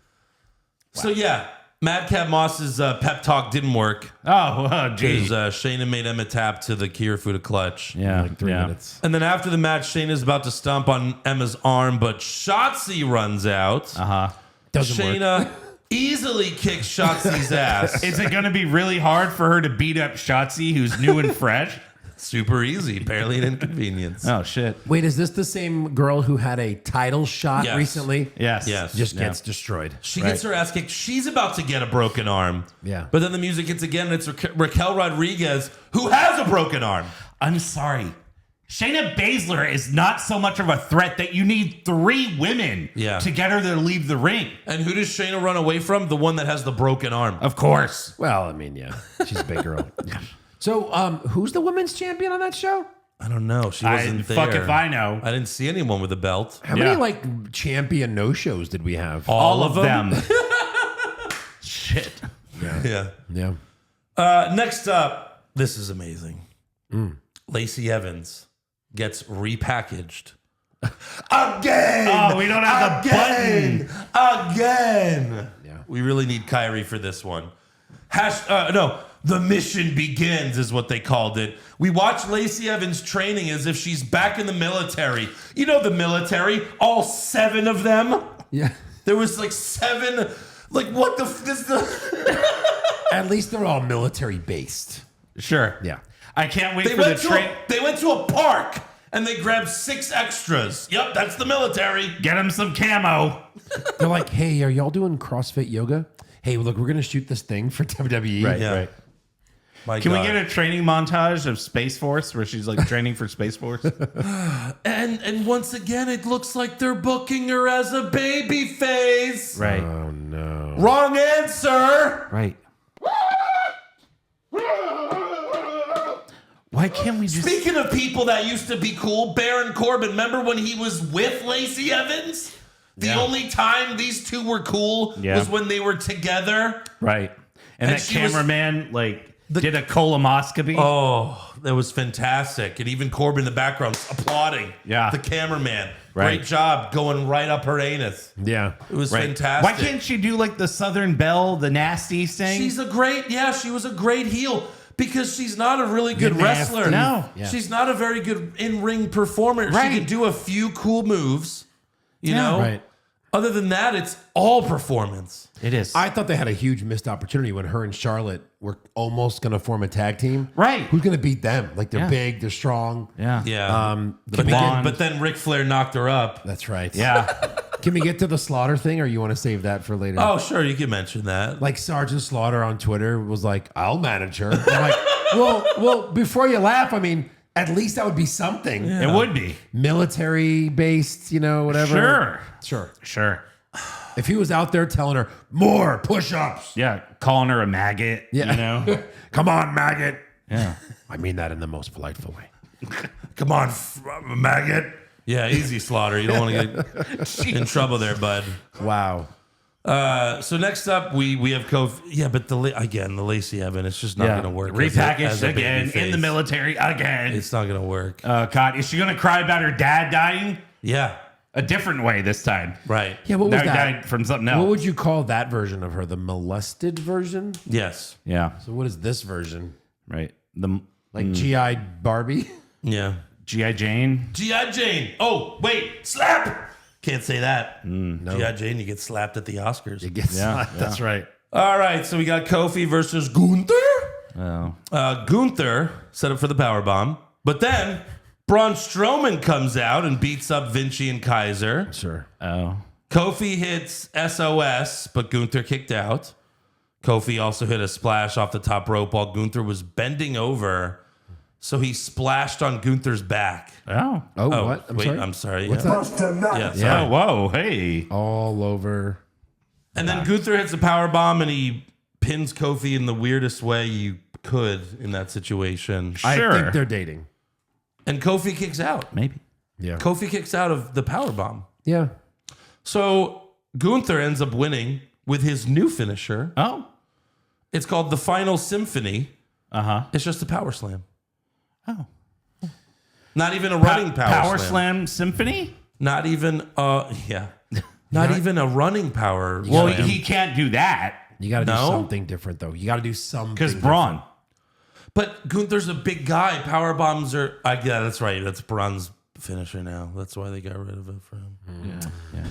C: So yeah, Madcap Moss's pep talk didn't work.
D: Oh, geez.
C: Because Shayna made Emma tap to the Kirifuda clutch.
D: Yeah.
E: Like 3 minutes.
C: And then after the match, Shayna's about to stomp on Emma's arm, but Shotzi runs out.
E: Doesn't work.
C: Shayna easily kicks Shotzi's ass.
D: Is it going to be really hard for her to beat up Shotzi, who's new and fresh?
C: Super easy, barely an inconvenience.
D: Oh, shit.
E: Wait, is this the same girl who had a title shot
C: Yes.
E: recently?
D: Yes.
C: Yes.
E: Just
D: Yeah.
E: gets destroyed.
C: She gets her ass kicked. She's about to get a broken arm.
E: Yeah.
C: But then the music hits again, and it's Raquel Rodriguez, who has a broken arm.
D: I'm sorry. Shayna Baszler is not so much of a threat that you need 3 women
C: Yeah.
D: to get her to leave the ring.
C: And who does Shayna run away from? The one that has the broken arm.
D: Of course.
E: Well, I mean, yeah. She's a big girl. So, who's the women's champion on that show?
C: I don't know. She wasn't there.
D: Fuck if I know.
C: I didn't see anyone with a belt.
E: How
D: Yeah.
E: many, like, champion no-shows did we have?
D: All of them. Shit.
C: Yeah.
E: Yeah.
C: Next up, this is amazing. Lacey Evans gets repackaged. Again!
D: Oh, we don't have the button.
C: Again!
E: Yeah.
C: We really need Kyrie for this one. The mission begins is what they called it. We watch Lacey Evans training as if she's back in the military. You know the military, all 7 of them.
E: Yeah.
C: There was like 7. Like what the?
E: At least they're all military-based.
D: Sure.
E: Yeah.
D: I can't wait
C: They
D: for the
C: went to
D: train.
C: they went to a park and they grabbed 6 extras. Yep, that's the military.
D: Get him some camo.
E: They're like, hey, are y'all doing CrossFit yoga? Hey, look, we're going to shoot this thing for WWE.
D: Right,
C: Yeah.
D: right.
C: My
D: Can
C: God.
D: we get a training montage of Space Force where she's like training for Space Force?
C: And once again, it looks like they're booking her as a baby face.
D: Right.
E: Oh, no.
C: Wrong answer.
E: Right.
D: Why can't we just...
C: Speaking of people that used to be cool, Baron Corbin, remember when he was with Lacey Evans? The
D: Yeah.
C: only time these two were cool
D: Yeah.
C: was when they were together.
D: Right. And that
C: she was-
D: cameraman, did a colomoscopy.
C: Oh, that was fantastic. And even Corbin in the background applauding.
D: Yeah.
C: The cameraman.
D: Right.
C: Great job going right up her anus.
E: Yeah.
C: It was
D: Right.
C: fantastic.
D: Why can't she do like the Southern Belle, the nasty thing?
C: She was a great heel because she's not a really good
E: Good
C: wrestler.
E: nasty.
D: No.
E: Yeah.
C: She's not a very good in-ring performer.
D: Right.
C: She can do a few cool moves, you know?
E: Right.
C: Other than that, it's all performance.
D: It is.
E: I thought they had a huge missed opportunity when her and Charlotte were almost going to form a tag team.
D: Right.
E: Who's going to beat them? Like, they're
D: Yeah.
E: big, they're strong.
D: yeah.
C: Yeah.
E: The
C: but,
D: blonde.
C: then Ric Flair knocked her up.
E: That's right.
D: Yeah.
E: Can we get to the Slaughter thing, or you want to save that for later?
C: Oh, sure, you can mention that.
E: Like Sergeant Slaughter on Twitter was like, "I'll manage her." I'm like, well, before you laugh, I mean, at least that would be something.
D: It would be.
E: Military based, whatever.
D: Sure.
E: If he was out there telling her more push-ups,
D: Yeah. Calling her a maggot.
E: Yeah.
D: You know?
E: come on, maggot.
D: Yeah.
E: I mean that in the most politeful way.
C: Come on, maggot. Yeah, easy Slaughter. You don't want to get in trouble there, bud.
E: Wow.
C: So next up, we have Kofi. Yeah, but the Lacey Evans, it's just not going to work.
D: Repackaged
C: a
D: again in the military again.
C: It's not going to work.
D: God, is she going to cry about her dad dying?
C: Yeah.
D: A different way this time.
C: Right.
E: Yeah, what was
D: Now he
E: that?
D: died from something else.
E: What would you call that version of her? The molested version?
C: Yes.
D: Yeah.
E: So what is this version?
D: Right. The
E: Like G.I. Barbie?
C: Yeah.
D: G.I. Jane.
C: G.I. Jane. Oh, wait. Slap. Can't say that. No. G.I. Jane, you get slapped at the Oscars.
E: It gets That's right.
C: All right. So we got Kofi versus Gunther.
D: Oh.
C: Gunther set up for the powerbomb. But then Braun Strowman comes out and beats up Vinci and Kaiser.
E: Sure.
D: Oh.
C: Kofi hits SOS, but Gunther kicked out. Kofi also hit a splash off the top rope while Gunther was bending over. So he splashed on Gunther's back.
D: Oh.
E: Oh, what?
C: I'm sorry.
E: What's
C: yeah.
E: that?
B: Bust a nut.
C: Yeah, sorry.
D: Oh, whoa. Hey.
E: All over.
C: And then Gunther hits a powerbomb and he pins Kofi in the weirdest way you could in that situation.
D: Sure.
E: I think they're dating.
C: And Kofi kicks out.
D: Maybe.
E: Yeah.
C: Kofi kicks out of the powerbomb.
E: Yeah.
C: So Gunther ends up winning with his new finisher.
D: Oh.
C: It's called the Final Symphony.
D: Uh-huh.
C: It's just a power slam.
D: Oh.
C: Not even a running
D: Power
C: slam.
D: Slam Symphony?
C: Not even Not even a running power
D: Well,
C: slam.
D: he can't do that
E: You got to do
C: No?
E: something different, though. You got to do something.
D: because Braun.
C: But Gunther's a big guy. Power bombs are yeah, that's right. That's Braun's finisher now. That's why they got rid of it for him.
D: Yeah.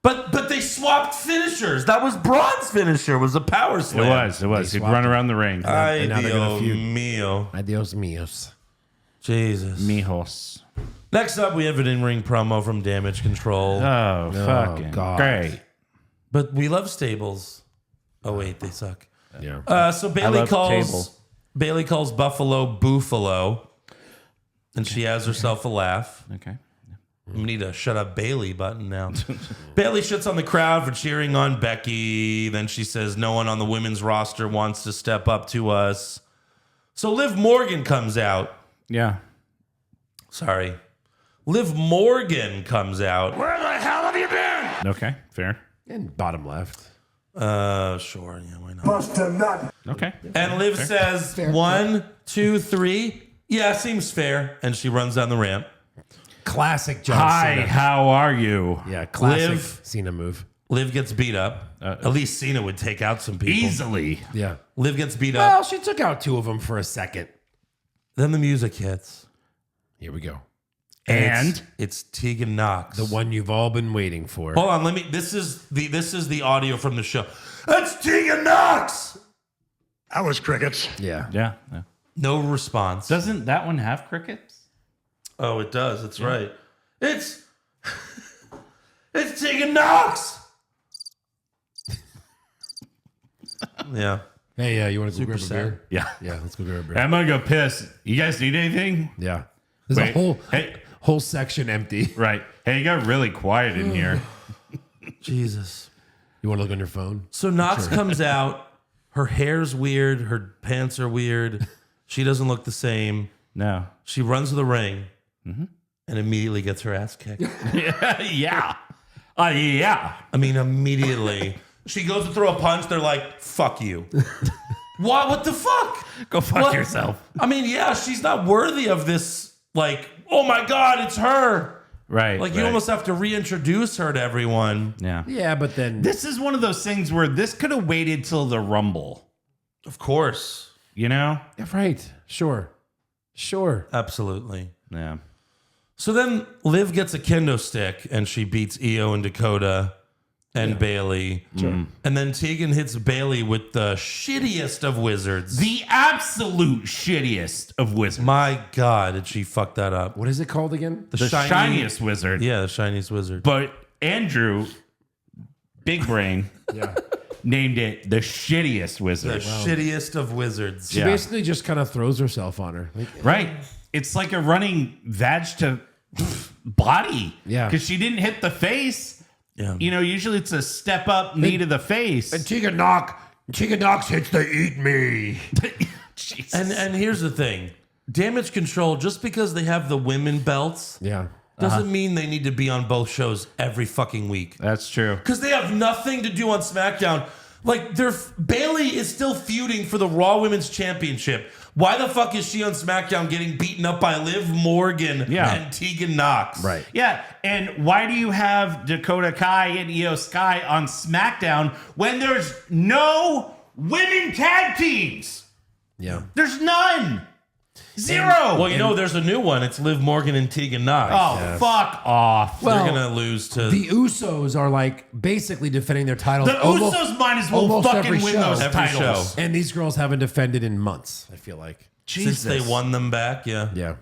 C: But they swapped finishers. That was Braun's finisher, was a power
D: It
C: slam.
D: was. He'd
E: swapped
D: run
E: it.
D: around the ring.
C: Ay,
E: now they're gonna
C: Dios
E: feud.
C: mío.
E: Adios míos.
C: Jesus.
D: Mijos.
C: Next up, we have an in-ring promo from Damage Control.
D: Oh, fucking
E: God.
D: great.
C: But we love stables. Oh, wait, they suck.
E: Yeah.
C: So Bailey
D: love
C: calls Buffalo Buffalo, and she has herself a laugh.
D: Okay.
C: We need a shut up Bailey button now. Bailey shits on the crowd for cheering on Becky. Then she says no one on the women's roster wants to step up to us. So Liv Morgan comes out.
D: Yeah.
C: Sorry. Liv Morgan comes out.
B: Where the hell have you been?
D: Okay. Fair.
E: And bottom left.
C: Sure. Yeah, why not?
B: Bust a nut.
D: Okay.
C: And Liv says, 1, 2, 3. Yeah, seems fair. And she runs down the ramp.
E: Classic John
D: Hi,
E: Cena.
D: how are you?
E: Yeah, classic
C: Liv.
E: Cena move.
C: Liv gets beat up. At least Cena would take out some people.
D: Easily.
E: Yeah.
C: Liv gets beat
E: Well,
C: up.
E: she took out two of them for a second.
C: Then the music hits.
E: Here we go.
D: And
C: It's Tegan Knox.
E: The one you've all been waiting for.
C: Hold on, this is the audio from the show. That's Tegan Knox.
B: That was crickets.
E: Yeah.
D: yeah.
C: No response.
D: Doesn't that one have crickets?
C: Oh, it does. That's right. It's Tegan Knox. Yeah.
E: Hey, you want to go grab a
C: sad.
E: beer?
D: Yeah.
E: Yeah, let's go grab a beer.
D: I'm gonna go piss. You guys need anything?
E: Yeah. There's
D: Wait,
E: a whole
D: hey.
E: whole section empty.
D: Right. Hey, you got really quiet in here.
C: Jesus.
E: You want to look on your phone?
C: So Knox comes out. Her hair's weird. Her pants are weird. She doesn't look the same.
D: No.
C: She runs to the ring and immediately gets her ass kicked.
D: yeah. Yeah.
C: I mean, immediately. She goes to throw a punch. They're like, fuck you. What the fuck?
D: Go fuck
C: What?
D: yourself.
C: I mean, yeah, she's not worthy of this. Like, oh my God, it's her.
D: Right.
C: Like, you almost have to reintroduce her to everyone.
D: Yeah.
E: Yeah, but then
D: This is one of those things where this could have waited till the Rumble.
C: Of course.
D: You know?
E: yeah, right. Sure.
C: Absolutely.
D: Yeah.
C: So then Liv gets a kendo stick and she beats Io and Dakota and Bailey. Sure. And then Tegan hits Bailey with the shittiest of wizards.
D: The absolute shittiest of wizards.
C: My God, did she fuck that up?
E: What is it called again?
D: The shiniest wizard.
C: Yeah, the shiniest wizard.
D: But Andrew, big brain,
E: Yeah.
D: named it the shittiest
C: The
D: wizard.
C: shittiest of wizards.
E: She
D: Yeah.
E: basically just kind of throws herself on her. Like,
D: Right. It's like a running vag to body.
E: Yeah.
D: Because she didn't hit the face.
C: Yeah.
D: You know, usually it's a step up knee to the face.
E: Tegan Knox hits the eat me.
D: Jesus.
C: And here's the thing. Damage Control, just because they have the women belts,
E: Yeah.
C: doesn't mean they need to be on both shows every fucking week.
D: That's true.
C: Because they have nothing to do on SmackDown. Like, Bailey is still feuding for the Raw Women's Championship. Why the fuck is she on SmackDown getting beaten up by Liv Morgan and Tegan Nox?
E: Right.
D: Yeah, and why do you have Dakota Kai and Io Sky on SmackDown when there's no women tag teams?
E: Yeah.
D: There's none. Zero.
C: Well, you know, there's a new one. It's Liv Morgan and Tegan Nox.
D: Oh, fuck off.
E: Well,
C: they're going to lose to...
E: The Usos are like basically defending their titles.
D: The Usos might as well
E: almost
D: fucking
E: every
D: win
E: show.
D: those
C: Every
D: titles.
C: show.
E: And these girls haven't defended in months, I feel like.
C: Since they won them back, yeah.
E: Yeah.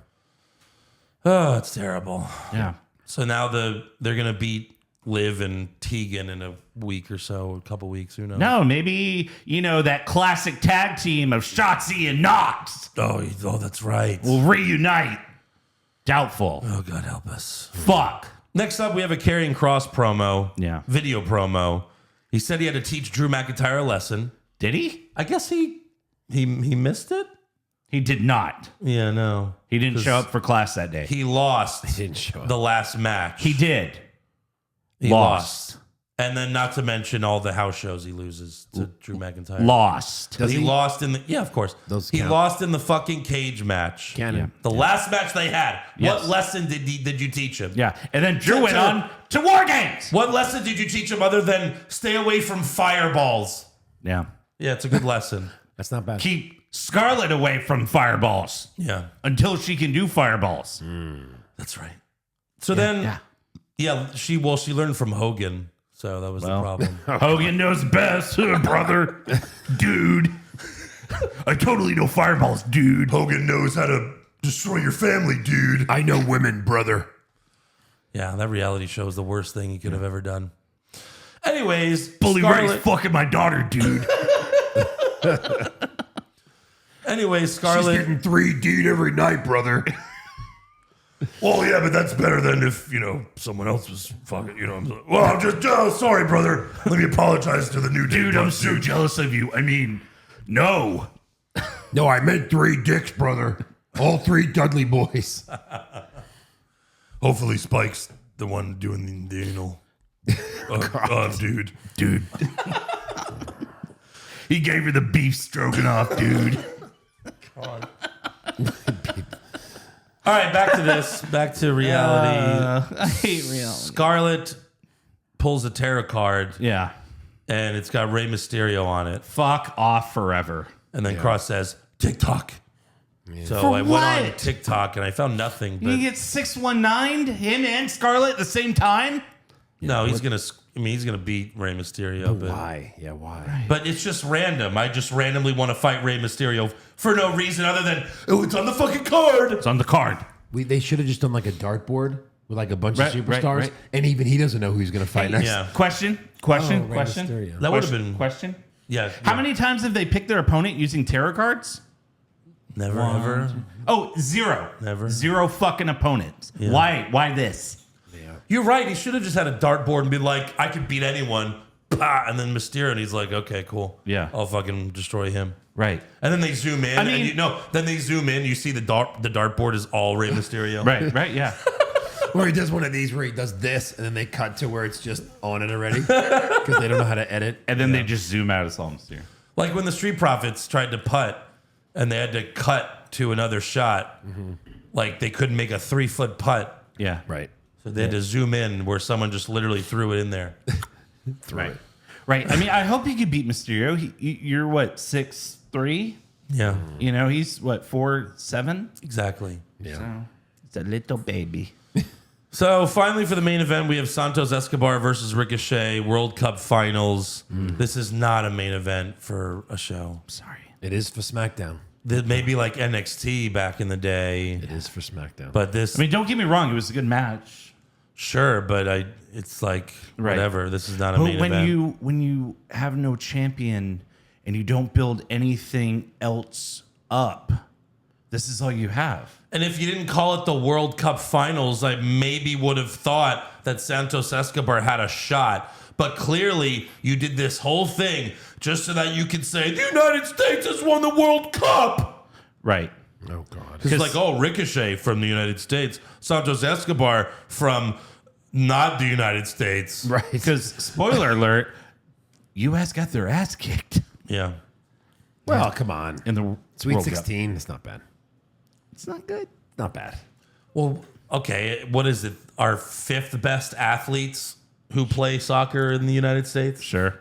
C: Oh, it's terrible.
D: Yeah.
C: So now they're going to beat Liv and Tegan in a week or so, a couple weeks, who knows?
D: No, maybe, that classic tag team of Shotzi and Nox
C: Oh, that's right.
D: will reunite. Doubtful.
C: Oh, God help us.
D: Fuck.
C: Next up, we have a Karrion Kross promo.
D: Yeah.
C: Video promo. He said he had to teach Drew McIntyre a lesson.
D: Did he?
C: I guess he missed it?
D: He did not.
C: Yeah, no.
D: He didn't show up for class that day.
C: He lost
E: Didn't show up.
C: the last match.
D: He did.
C: He
D: lost.
C: And then not to mention all the house shows he loses to Drew McIntyre.
D: Lost.
C: He lost in the... Yeah, of course.
E: Those
C: he
E: count.
C: lost in the fucking cage match.
E: Canon.
C: The last match they had.
D: Yes.
C: What lesson did you teach him?
D: Yeah. And then Drew went on to War Games.
C: What lesson did you teach him other than stay away from fireballs?
D: Yeah.
C: Yeah, it's a good lesson.
E: That's not bad.
D: Keep Scarlett away from fireballs
C: Yeah,
D: until she can do fireballs.
C: that's right. So then, she learned from Hogan. So that was the problem.
D: Hogan knows best, brother. Dude. I totally know fireballs, dude.
C: Hogan knows how to destroy your family, dude.
E: I know women, brother.
C: Yeah, that reality show is the worst thing he could have ever done. Anyways,
D: Bully Ray's
C: Scarlett.
D: fucking my daughter, dude.
C: Anyways, Scarlett.
E: 3D every night, brother.
C: Well, yeah, but that's better than if, someone else was fucking, I'm just, sorry, brother. Let me apologize to the new
D: Dude, I'm so jealous of you. I mean, no.
E: No, I meant 3 dicks, brother. All 3 Dudley boys.
C: Hopefully Spike's the one doing the anal. Dude.
D: Dude. He gave her the beef stroganoff, dude.
C: All right, back to this. Back to reality.
D: I hate reality.
C: Scarlett pulls a tarot card,
D: Yeah.
C: and it's got Rey Mysterio on it.
D: Fuck off forever.
C: And then Cross says, TikTok. So
D: For
C: I went on
D: what?
C: TikTok, and I found nothing.
D: You
C: But
D: get 619 him and Scarlett at the same time?
C: no, he's gonna beat Rey Mysterio. But
E: Why? Yeah, why?
C: But it's just random. I just randomly want to fight Rey Mysterio for no reason other than, it's on the fucking card.
D: It's on the card.
E: They should have just done like a dartboard with like a bunch
D: Right,
E: of
D: right,
E: superstars.
D: right.
E: And even he doesn't know who he's going to fight next.
C: Yeah.
D: Question.
E: Oh, Rey
D: Question.
E: Mysterio.
C: That would have been,
D: Question.
C: yeah.
D: How many times have they picked their opponent using tarot cards?
C: Never, ever.
D: Oh, 0.
C: Never.
D: 0 fucking opponents.
C: Yeah.
D: Why this?
C: You're right. He should have just had a dartboard and be like, I could beat anyone. Pah, and then Mysterio, and he's like, okay, cool.
D: Yeah.
C: I'll fucking destroy him.
D: Right.
C: And then they zoom in.
D: I mean-
C: then they zoom in. You see the dartboard is all Rey Mysterio.
D: Right, yeah.
E: Or he does one of these where he does this and then they cut to where it's just on it already because they don't know how to edit.
D: And then they just zoom out as almost here.
C: Like when the Street Profits tried to putt and they had to cut to another shot. Like they couldn't make a 3-foot putt.
D: Yeah.
E: Right.
C: So they had to zoom in where someone just literally threw it in there.
D: Right. Right. I mean, I hope he could beat Mysterio. You're what, 6'3"?
C: Yeah,
D: He's what, 4'7"?
C: exactly.
E: Yeah.
D: So it's a little baby.
C: So finally for the main event, we have Santos Escobar versus Ricochet, World Cup Finals. This is not a main event for a show.
D: Sorry.
E: It is for SmackDown.
C: Maybe like NXT back in the day.
E: It is for SmackDown.
C: But this,
D: I mean, don't get me wrong. It was a good match.
C: sure, but it's like,
D: Right.
C: whatever. This is not a
D: But
C: main event.
D: when you have no champion and you don't build anything else up, this is all you have.
C: And if you didn't call it the World Cup Finals, I maybe would have thought that Santos Escobar had a shot. But clearly, you did this whole thing just so that you could say, the United States has won the World Cup.
D: Right.
E: Oh, God.
C: It's like, oh, Ricochet from the United States, Santos Escobar from not the United States.
E: Right.
D: Because, spoiler alert, U.S. got their ass kicked
C: Yeah.
E: Well, come on.
D: in the
E: Sweet
D: World Cup.
E: 16, it's not bad.
D: It's not good.
E: Not bad.
C: Well, okay. What is it? Our 5th best athletes who play soccer in the United States?
D: Sure.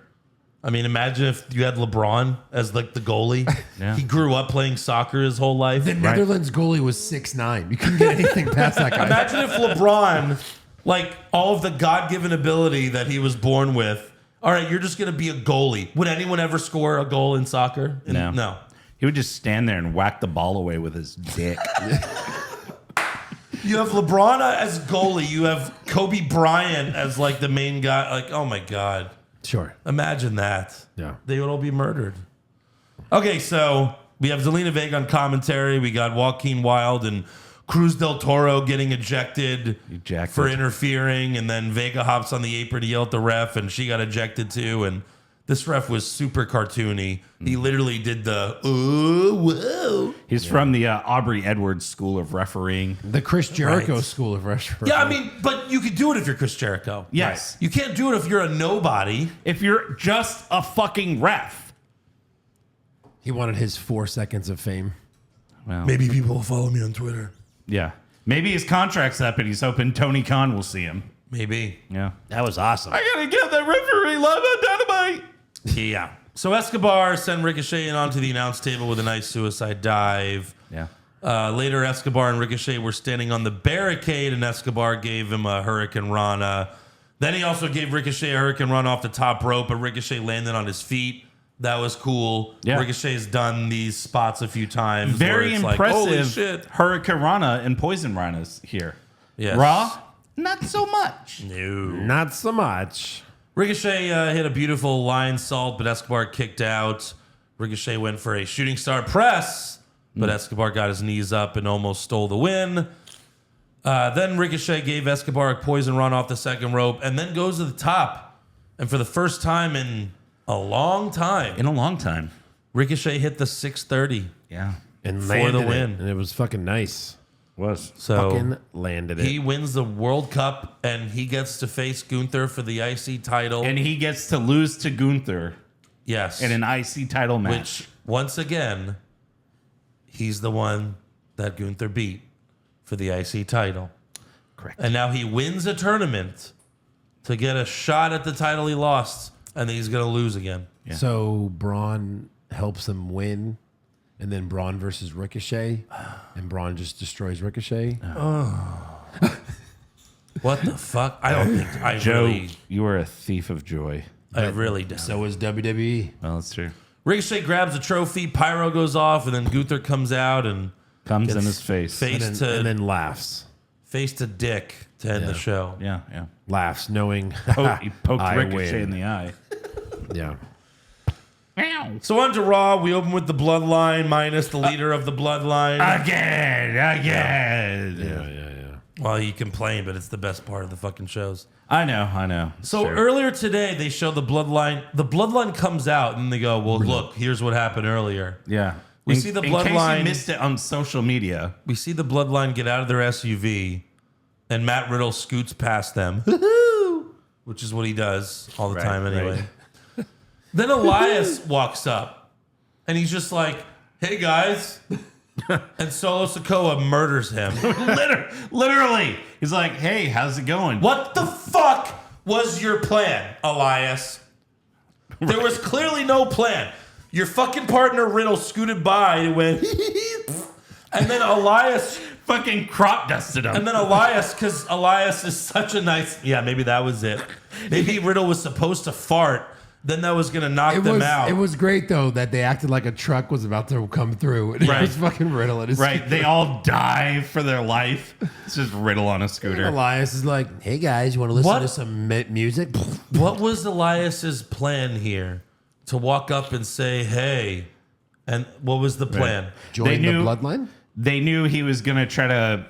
C: I mean, imagine if you had LeBron as like the goalie.
D: Yeah.
C: He grew up playing soccer his whole life.
E: The Netherlands goalie was 6'9". You couldn't get anything past that guy.
C: Imagine if LeBron, like all of the God-given ability that he was born with, all right, you're just going to be a goalie. Would anyone ever score a goal in soccer?
D: No.
C: No.
D: He would just stand there and whack the ball away with his dick.
C: You have LeBron as goalie. You have Kobe Bryant as like the main guy. Like, oh my God.
E: Sure.
C: Imagine that.
E: Yeah.
C: They would all be murdered. Okay, so we have Zelina Vega on commentary. We got Joaquin Wilde and Cruz del Toro getting ejected for interfering. And then Vega hops on the apron to yell at the ref, and she got ejected too. And this ref was super cartoony. He literally did the, ooh, whoa.
D: He's from the Aubrey Edwards School of Refereeing.
E: The Chris Jericho
C: Right.
E: School of Refereeing.
C: Yeah, I mean, but you could do it if you're Chris Jericho.
D: Yes.
C: You can't do it if you're a nobody.
D: If you're just a fucking ref.
E: He wanted his 4 seconds of fame.
D: Well,
C: Maybe people will follow me on Twitter.
D: yeah. Maybe his contract's up and he's hoping Tony Khan will see him.
C: Maybe.
D: Yeah.
E: That was awesome.
D: I gotta get that referee live on Dynamite.
C: Yeah. So Escobar sent Ricochet in onto the announce table with a nice suicide dive.
D: Yeah.
C: Later, Escobar and Ricochet were standing on the barricade, and Escobar gave him a Hurricane Rana. Then he also gave Ricochet a Hurricane Rana off the top rope, but Ricochet landed on his feet. That was cool.
D: Yeah.
C: Ricochet's done these spots a few times.
D: Very
C: where it's like, holy
D: impressive
C: shit.
D: Hurricane Rana and Poison Ranas here.
C: Yes.
D: Raw, not so much.
C: No.
E: Not so much.
C: Ricochet hit a beautiful lion salt, but Escobar kicked out. Ricochet went for a shooting star press, but Escobar got his knees up and almost stole the win. Then Ricochet gave Escobar a poison run off the second rope and then goes to the top. And for the first time in a long time,
D: In a long time.
C: Ricochet hit the 630.
D: Yeah.
E: And
C: For
E: landed
C: the
E: it,
C: win.
E: and it was fucking nice.
D: Was.
C: So
E: Fucking landed it.
C: he wins the World Cup and he gets to face Gunther for the IC title.
D: And he gets to lose to Gunther
C: yes.
D: in an IC title match.
C: Which, once again, he's the one that Gunther beat for the IC title.
D: Correct.
C: And now he wins a tournament to get a shot at the title he lost, and then he's going to lose again.
D: Yeah.
E: So Braun helps him win, and then Braun versus Ricochet, and Braun just destroys Ricochet.
C: What the fuck? I don't think I
D: Joe,
C: really,
D: you are a thief of joy.
C: I really don't.
E: So is WWE.
D: Well, that's true.
C: Ricochet grabs a trophy, pyro goes off, and then Gunther comes out and
D: Comes in
C: gets
D: his face.
C: Face
E: And then laughs.
C: to dick to end the show.
D: Yeah, yeah.
E: Laughs, knowing
D: He poked
E: I
D: Ricochet
E: win.
D: in the eye.
E: Yeah.
C: So on to Raw, we open with the Bloodline minus the leader of the Bloodline.
D: Again.
E: Yeah.
C: Well, you complain, but it's the best part of the fucking shows.
D: I know.
C: So
D: Sure.
C: earlier today, they show the Bloodline. The Bloodline comes out, and they go, well, look, here's what happened earlier.
D: Yeah.
C: We see the
D: in case
C: Bloodline-
D: you missed it on social media.
C: We see the Bloodline get out of their SUV, and Matt Riddle scoots past them, which is what he does all the time anyway. Then Elias walks up, and he's just like, hey, guys. And Solo Sikoa murders him.
D: Literally. He's like, hey, how's it going?
C: What the fuck was your plan, Elias? There was clearly no plan. Your fucking partner Riddle scooted by and went, and then Elias
D: Fucking crop dusted him.
C: And then Elias, because Elias is such a nice... Yeah, maybe that was it. Maybe Riddle was supposed to fart. Then that was going to knock them out.
E: It was great, though, that they acted like a truck was about to come through. And
C: Right.
E: It was fucking Riddle. And his
D: Right. They all dive for their life. It's just Riddle on a scooter.
E: Elias is like, hey, guys, you want to listen
C: What?
E: to some music?
C: What was Elias's plan here? To walk up and say, hey. And what was the plan?
E: Join the
D: knew-
E: bloodline?
D: They knew he was going to try to,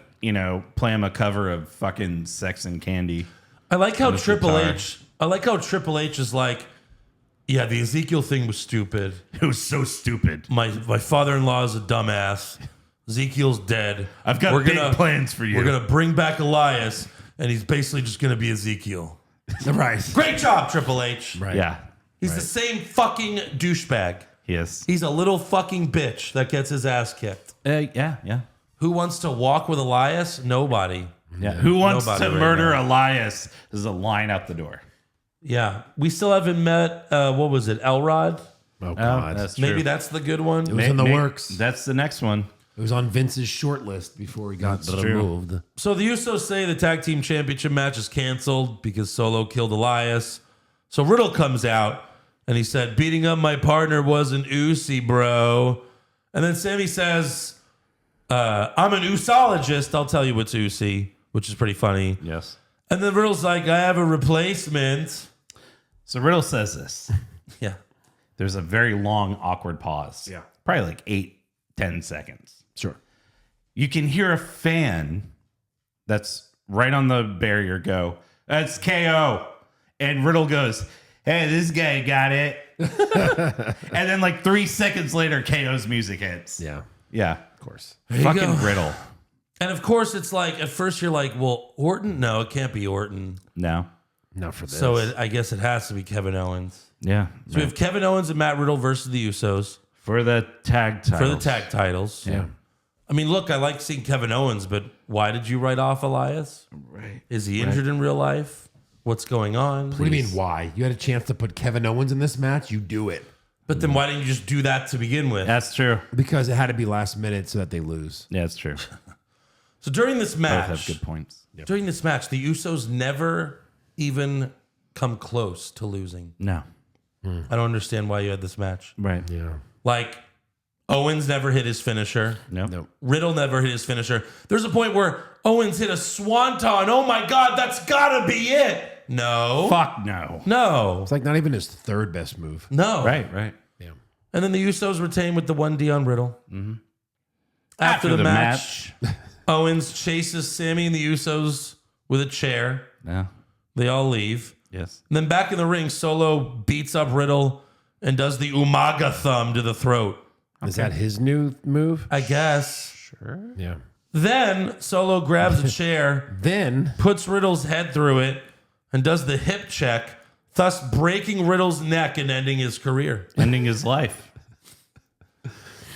D: play him a cover of fucking Sex and Candy.
C: I like how
D: his
C: Triple
D: guitar.
C: H... I like how Triple H is like, yeah, the Ezekiel thing was stupid.
D: It was so stupid.
C: My father-in-law is a dumbass. Ezekiel's dead.
D: I've got big plans for you.
C: We're gonna bring back Elias, and he's basically just gonna be Ezekiel.
E: Right.
C: Great job, Triple H.
E: Right.
D: Yeah.
C: He's the same fucking douchebag.
D: Yes.
C: He's a little fucking bitch that gets his ass kicked.
D: Yeah.
C: Who wants to walk with Elias? Nobody.
D: Yeah. Who wants
C: Nobody
D: to
C: right
D: murder
C: now.
D: Elias? There's a line out the door.
C: Yeah. We still haven't met, what was it, Elrod?
E: Oh, God.
D: That's true.
C: Maybe that's the good one.
E: It was in the works.
D: That's the next one.
E: It was on Vince's short list before he got removed.
C: So the Usos say the tag team championship match is canceled because Solo killed Elias. So Riddle comes out and he said, beating up my partner wasn't Usi, bro. And then Sammy says, I'm an Usologist. I'll tell you what's Usi, which is pretty funny.
D: Yes.
C: And then Riddle's like, I have a replacement.
D: So Riddle says this.
C: Yeah.
D: There's a very long, awkward pause.
E: Yeah.
D: Probably like 8-10 seconds.
E: Sure.
D: You can hear a fan that's right on the barrier go, that's KO. And Riddle goes, hey, this guy got it. And then like 3 seconds later, KO's music hits.
E: Yeah.
D: Yeah.
E: Of course.
D: Fucking Riddle.
C: And of course, it's like, at first you're like, well, Orton? No, it can't be Orton.
D: No.
E: Not for this.
C: So I guess it has to be Kevin Owens.
D: Yeah.
C: So we have Kevin Owens and Matt Riddle versus the Usos
D: For the tag title.
C: for the tag titles.
D: Yeah.
C: I mean, look, I like seeing Kevin Owens, but why did you write off Elias?
D: Right.
C: Is he injured in real life? What's going on?
E: What do you mean, why? You had a chance to put Kevin Owens in this match, you do it.
C: But then why didn't you just do that to begin with?
D: That's true.
E: Because it had to be last minute so that they lose.
D: Yeah, that's true.
C: So during this
D: Both
C: match,
D: have good points.
C: the Usos never even come close to losing.
D: No.
C: I don't understand why you had this match.
D: Right.
E: Yeah.
C: Like, Owens never hit his finisher.
D: No.
C: Riddle never hit his finisher. There's a point where Owens hit a swanton. Oh my God, that's gotta be it. No.
D: Fuck no.
C: No.
E: It's like not even his third best move.
C: No.
D: Right.
E: Yeah.
C: And then the Usos retain with the 1D on Riddle. Mm-hmm. After the match, Owens chases Sammy and the Usos with a chair.
D: Yeah.
C: They all leave.
D: Yes.
C: And then back in the ring, Solo beats up Riddle and does the Umaga thumb to the throat.
E: Is that his new move?
C: I guess.
D: Sure.
E: Yeah.
C: Then Solo grabs a chair,
E: Then
C: puts Riddle's head through it, and does the hip check, thus breaking Riddle's neck and ending his career.
D: Ending his life.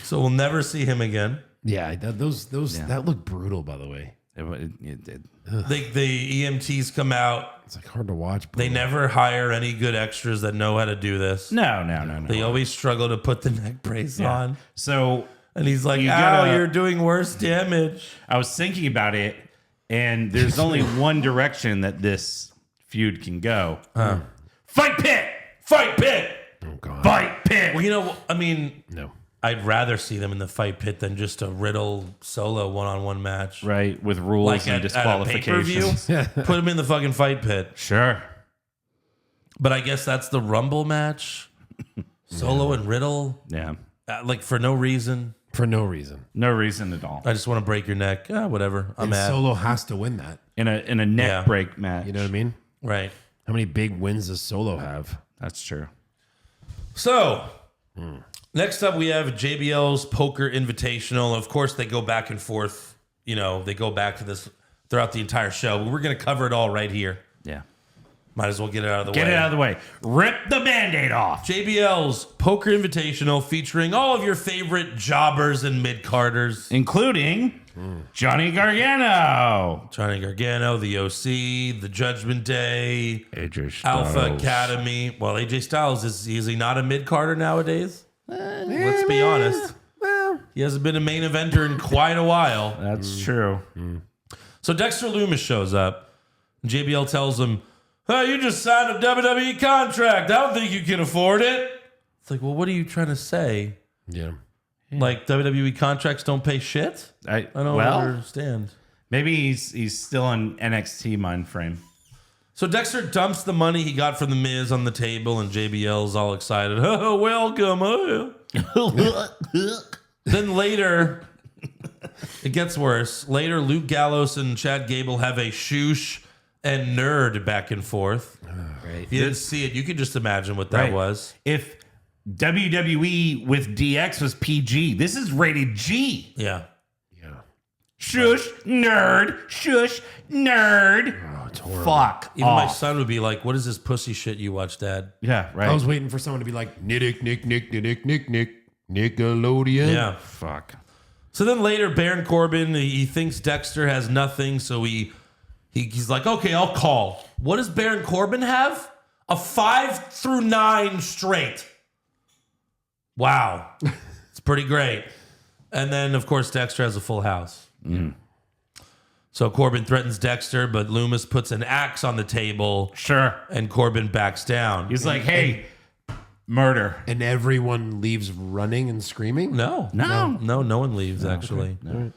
C: So we'll never see him again.
E: yeah, that looked brutal, by the way.
D: It did.
C: The EMTs come out.
E: It's like hard to watch.
C: They never hire any good extras that know how to do this.
D: No.
C: They always struggle to put the neck brace on.
D: So
C: And he's like,
D: You
C: ow,
D: gotta-
C: you're doing worse damage.
D: I was thinking about it, and there's only one direction that this feud can go. Fight pit!
C: Fight pit!
E: Oh God.
D: Fight pit!
C: Well, you know, I mean,
E: No.
C: I'd rather see them in the fight pit than just a Riddle Solo one-on-one match.
D: Right, with rules
C: Like
D: and
C: at a pay-per-view,
D: disqualifications.
C: put them in the fucking fight pit.
D: Sure.
C: But I guess that's the Rumble match. Solo and Riddle,
D: Yeah.
C: like for no reason.
E: For no reason.
D: No reason at all.
C: I just want to break your neck. Whatever. I'm
E: And
C: mad.
E: Solo has to win that.
D: In a neck
C: Yeah.
D: break match.
E: You know what I mean?
C: Right.
E: How many big wins does Solo have?
D: That's true.
C: So, next up we have JBL's Poker Invitational. Of course, they go back and forth. You know, they go back to this throughout the entire show. We're going to cover it all right here.
D: Yeah.
C: Might as well get it out of the way.
D: Get it out of the way. Rip the Band-Aid off.
C: JBL's Poker Invitational featuring all of your favorite jobbers and mid-carders.
D: Including Johnny Gargano.
C: Johnny Gargano, the OC, the Judgment Day,
D: AJ
C: Alpha Academy. Well, AJ Styles, is he not a mid-carder nowadays? Let's be honest. He hasn't been a main eventer in quite a while.
D: That's true.
C: So Dexter Lumis shows up. JBL tells him, oh, you just signed a WWE contract. I don't think you can afford it. It's like, well, what are you trying to say?
E: Yeah.
C: Like WWE contracts don't pay shit? I don't understand.
D: Maybe he's still in NXT mind frame.
C: So Dexter dumps the money he got from The Miz on the table, and JBL's all excited. Oh, welcome. Oh. Then later, it gets worse. Later, Luke Gallows and Chad Gable have a shoosh and nerd back and forth.
E: Right.
C: If you didn't see it, you could just imagine what that
D: Right.
C: was.
D: If WWE with DX was PG, this is rated G.
C: Yeah.
D: Shush, nerd. Shush, nerd.
E: Oh, it's horrible.
D: Fuck.
C: Even my
D: off.
C: son would be like, "What is this pussy shit you watch, Dad?"
D: Yeah, right.
E: I was waiting for someone to be like, Nick, Nickelodeon.
C: Yeah.
D: Fuck.
C: So then later, Baron Corbin, he thinks Dexter has nothing, so he's like, "Okay, I'll call." What does Baron Corbin have? A 5 through 9 straight. Wow, it's pretty great. And then, of course, Dexter has a full house. So Corbin threatens Dexter, but Loomis puts an axe on the table.
D: Sure.
C: And Corbin backs down.
D: He's like, hey, murder.
E: And everyone leaves running and screaming?
C: No one leaves, actually.
E: Okay.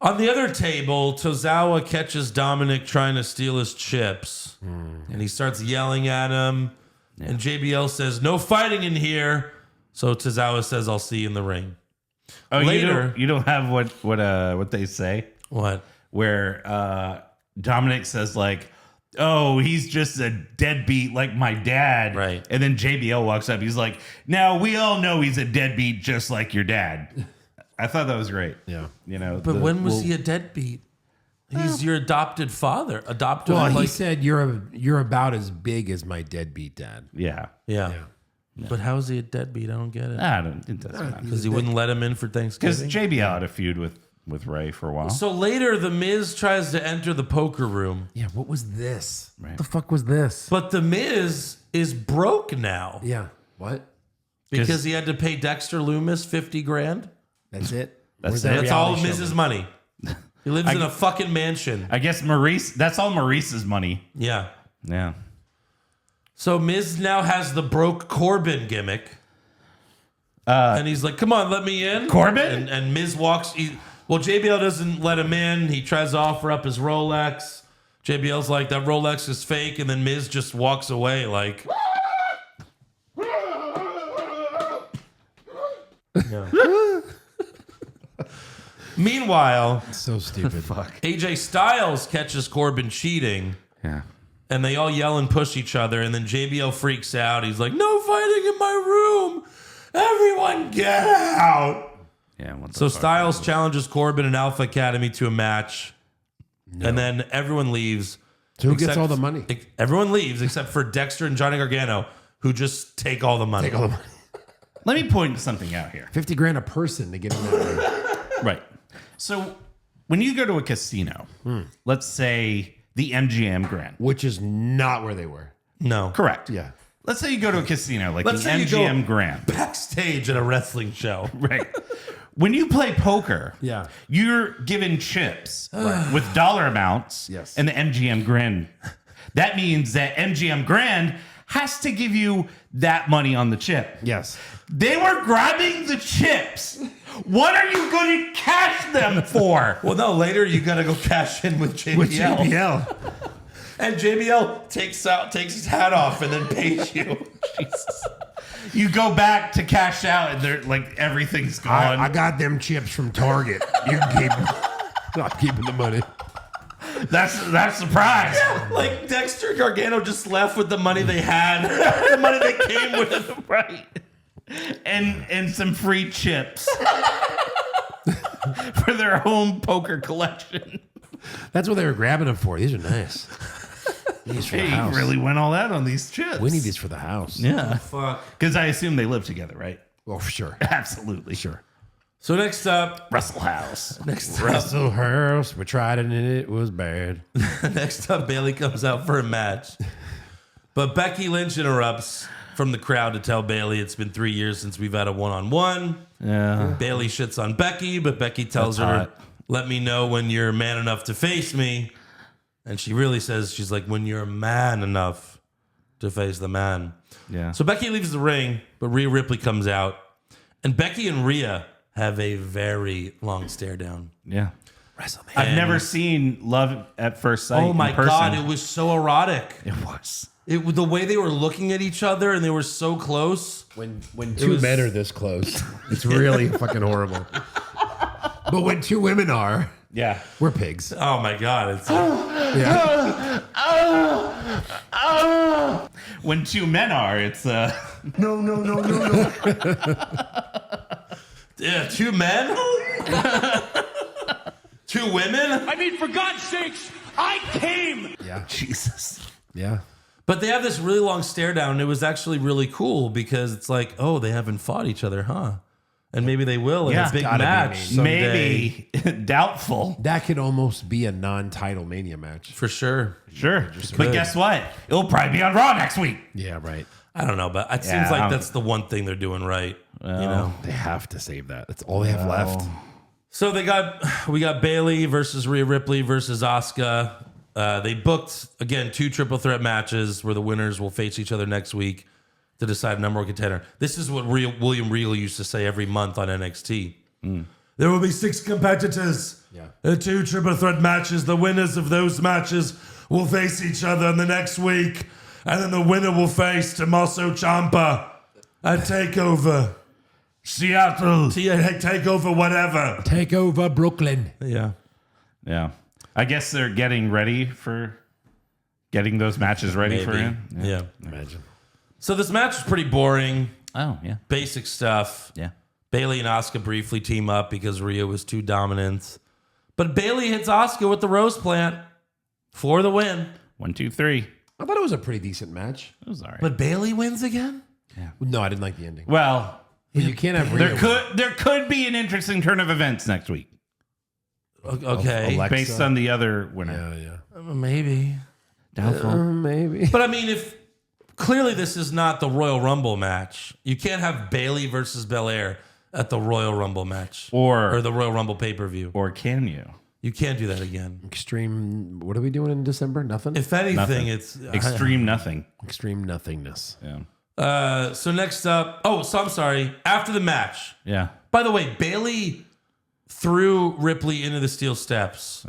C: On the other table, Tozawa catches Dominic trying to steal his chips. And he starts yelling at him. And JBL says, "No fighting in here." So Tozawa says, "I'll see you in the ring."
D: Oh,
C: Later-
D: you don't have what they say?
C: What?
D: Where Dominic says like, "Oh, he's just a deadbeat like my dad."
C: Right.
D: And then JBL walks up. He's like, "Now we all know he's a deadbeat just like your dad." I thought that was great.
E: Yeah.
D: You know,
C: But when was he a deadbeat? He's your adopted father.
E: Well, he said you're about as big as my deadbeat dad.
D: Yeah.
C: Yeah. But how is he a deadbeat? I don't get it.
D: It doesn't matter.
C: Because he wouldn't let him in for
D: Because
C: Thanksgiving?
D: JBL had a feud with Ray for a while.
C: So later, The Miz tries to enter the poker room.
E: Yeah, what was this?
D: Right.
E: What the fuck was this?
C: But The Miz is broke now.
E: Yeah. What?
C: Because he had to pay Dexter Loomis $50,000.
E: That's it?
D: That's
E: Where's that
D: it.
C: That's all of
E: reality show?
C: Miz's money. He lives in a fucking mansion.
D: I guess Maurice, that's all Maurice's money.
C: Yeah.
D: Yeah.
C: So Miz now has the broke Corbin gimmick. And he's like, "Come on, let me in."
D: Corbin?
C: And Miz walks. JBL doesn't let him in. He tries to offer up his Rolex. JBL's like, "That Rolex is fake." And then Miz just walks away like. Yeah. Meanwhile,
E: So stupid.
C: AJ Styles catches Corbin cheating.
D: Yeah.
C: And they all yell and push each other. And then JBL freaks out. He's like, "No fighting in my room. Everyone get out."
D: Yeah. What the
C: So
D: fuck?
C: Styles challenges Corbin and Alpha Academy to a match. And then everyone leaves.
E: So who gets
C: except-
E: all the money?
C: Everyone leaves except for Dexter and Johnny Gargano, who just take all the money.
E: Take all the money.
D: Let me point something out here.
E: $50,000 a person to get in that room.
D: Right. So when you go to a casino, let's say the MGM Grand.
E: Which is not where they were.
C: No.
D: Correct.
E: Yeah.
D: Let's say you go to a casino like
C: Let's
D: the
C: say you go-
D: MGM Grand.
C: Backstage at a wrestling show.
D: Right. When you play poker,
E: Yeah.
D: you're given chips with dollar amounts
E: Yes.
D: and the MGM Grand. That means that MGM Grand has to give you that money on the chip.
E: Yes.
D: They were grabbing the chips. What are you going to cash them for?
C: Well, no, later you got to go cash in with JBL.
E: With JBL.
C: And JBL takes his hat off and then pays you.
D: Jesus. You go back to cash out and they're like everything's gone.
E: I got them chips from Target. You can keep them. I'm keeping the money.
D: That's the prize.
C: Like Dexter Gargano just left with the money they had, the money they came with.
D: Right. And some free chips for their home poker collection.
E: That's what they were grabbing them for. These are nice. These for the
D: Hey,
E: house.
D: you really went all out on these chips.
E: We need these for the house.
D: Yeah.
C: Fuck.
D: Because I assume they live together, right?
E: Oh, for sure.
D: Absolutely.
E: Sure.
C: So next up,
D: Russell House.
E: Russell House. We tried it and it was bad.
C: Bailey comes out for a match, but Becky Lynch interrupts from the crowd to tell Bailey it's been 3 years since we've had a one-on-one.
D: Yeah.
C: Bailey shits on Becky, but Becky tells
D: That's
C: her,
D: hot.
C: "Let me know when you're man enough to face me." And she really says, she's like, "When you're man enough to face the man."
D: Yeah.
C: So Becky leaves the ring, but Rhea Ripley comes out. And Becky and Rhea have a very long stare down.
D: Yeah.
E: WrestleMania.
D: I've never seen Love at First Sight.
C: Oh my
D: in person.
C: God, it was so erotic.
D: It was.
C: The way they were looking at each other and they were so close.
E: When two men are this close, it's really fucking horrible. But when two women are,
D: Yeah.
E: we're pigs.
C: Oh my God. It's
E: Yeah.
D: When two men are, it's
B: No.
C: yeah, two men? 2 women?
G: I mean, for God's sakes, I came.
E: Yeah.
C: Jesus.
E: Yeah.
C: But they have this really long stare down, and it was actually really cool because it's like, oh, they haven't fought each other, huh? And maybe they will in a big
E: gotta be,
C: match someday.
D: Maybe. Doubtful.
E: That could almost be a non-title Mania match.
C: For sure.
D: Sure. But guess what? It'll probably be on Raw next week.
E: Yeah, right.
C: I don't know, but it
D: Yeah,
C: seems
D: I
C: like
D: don't-
C: that's the one thing they're doing right. You know?
E: They have to save that. That's all they have left.
C: So we got Bayley versus Rhea Ripley versus Asuka. They booked, again, 2 triple threat matches where the winners will face each other next week to decide number 1 contender. This is what William Regal used to say every month on NXT. There will be 6 competitors.
E: Yeah.
C: 2 triple threat matches. The winners of those matches will face each other in the next week. And then the winner will face Tommaso Ciampa at TakeOver Seattle. TakeOver whatever.
E: Take over Brooklyn.
C: Yeah.
D: Yeah. I guess they're getting those matches ready for
C: Maybe.
D: him.
C: Yeah.
E: Imagine.
C: So this match is pretty boring.
D: Oh, yeah.
C: Basic stuff.
D: Yeah.
C: Bayley and Asuka briefly team up because Rhea was too dominant. But Bayley hits Asuka with the rose plant for the win.
D: 1, 2, 3.
E: I thought it was a pretty decent match.
D: It was all right.
C: But Bayley wins again?
E: No, I didn't like the ending.
D: Well,
E: But you can't have Rhea
D: there could be an interesting turn of events next week
C: Okay.
E: Alexa.
D: based on the other winner.
E: Yeah.
C: Maybe.
E: Maybe.
C: But I mean, if clearly this is not the Royal Rumble match, you can't have Bayley versus Belair at the Royal Rumble match or the Royal Rumble pay-per-view.
D: Or can you?
C: You can't do that again.
E: Extreme. What are we doing in December? Nothing?
C: If anything,
D: Nothing.
C: it's
D: Extreme nothing.
E: Extreme nothingness.
D: Yeah.
C: So next up, so I'm sorry. After the match,
D: Yeah.
C: by the way, Bayley threw Ripley into the steel steps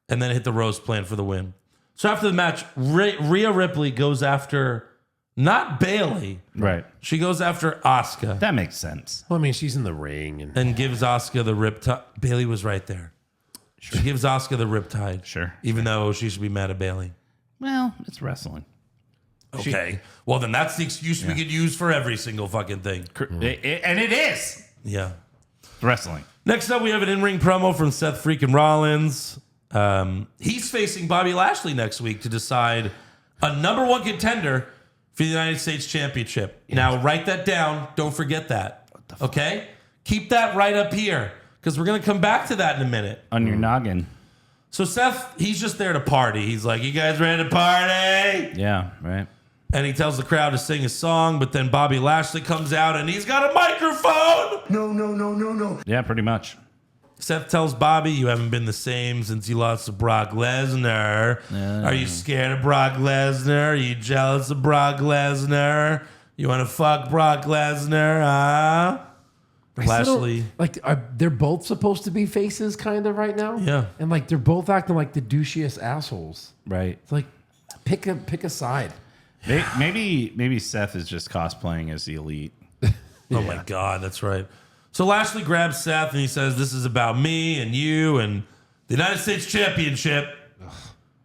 C: and then hit the rose plant for the win. So after the match, Rhea Ripley goes after not Bayley.
D: Right.
C: She goes after Asuka
D: That makes sense.
E: Well, I mean, she's in the ring.
C: and gives Asuka the riptide. Bayley was right there. She gives Asuka the riptide.
D: Sure.
C: Even though she should be mad at Bayley.
D: Well, it's wrestling.
C: Okay. Well, then that's the excuse we could use for every single fucking thing.
D: And it is.
C: Yeah.
D: It's wrestling.
C: Next up, we have an in-ring promo from Seth freaking Rollins. He's facing Bobby Lashley next week to decide a number 1 contender for the United States Championship. Now, write that down. Don't forget that. Okay? Keep that right up here because we're going to come back to that in a minute.
D: On your noggin.
C: So Seth, he's just there to party. He's like, you guys ready to party?
D: Yeah, right.
C: And he tells the crowd to sing a song, but then Bobby Lashley comes out and he's got a microphone.
B: No.
D: Yeah, pretty much.
C: Seth tells Bobby, you haven't been the same since you lost to Brock Lesnar. Are you scared of Brock Lesnar? Are you jealous of Brock Lesnar? You want to fuck Brock Lesnar, huh? Lashley.
E: They're both supposed to be faces kind of right now.
C: Yeah.
E: And like they're both acting like the douchiest assholes.
D: Right.
E: It's like pick a side.
D: Maybe Seth is just cosplaying as the Elite.
C: Oh my God, that's right. So Lashley grabs Seth and he says, this is about me and you and the United States Championship.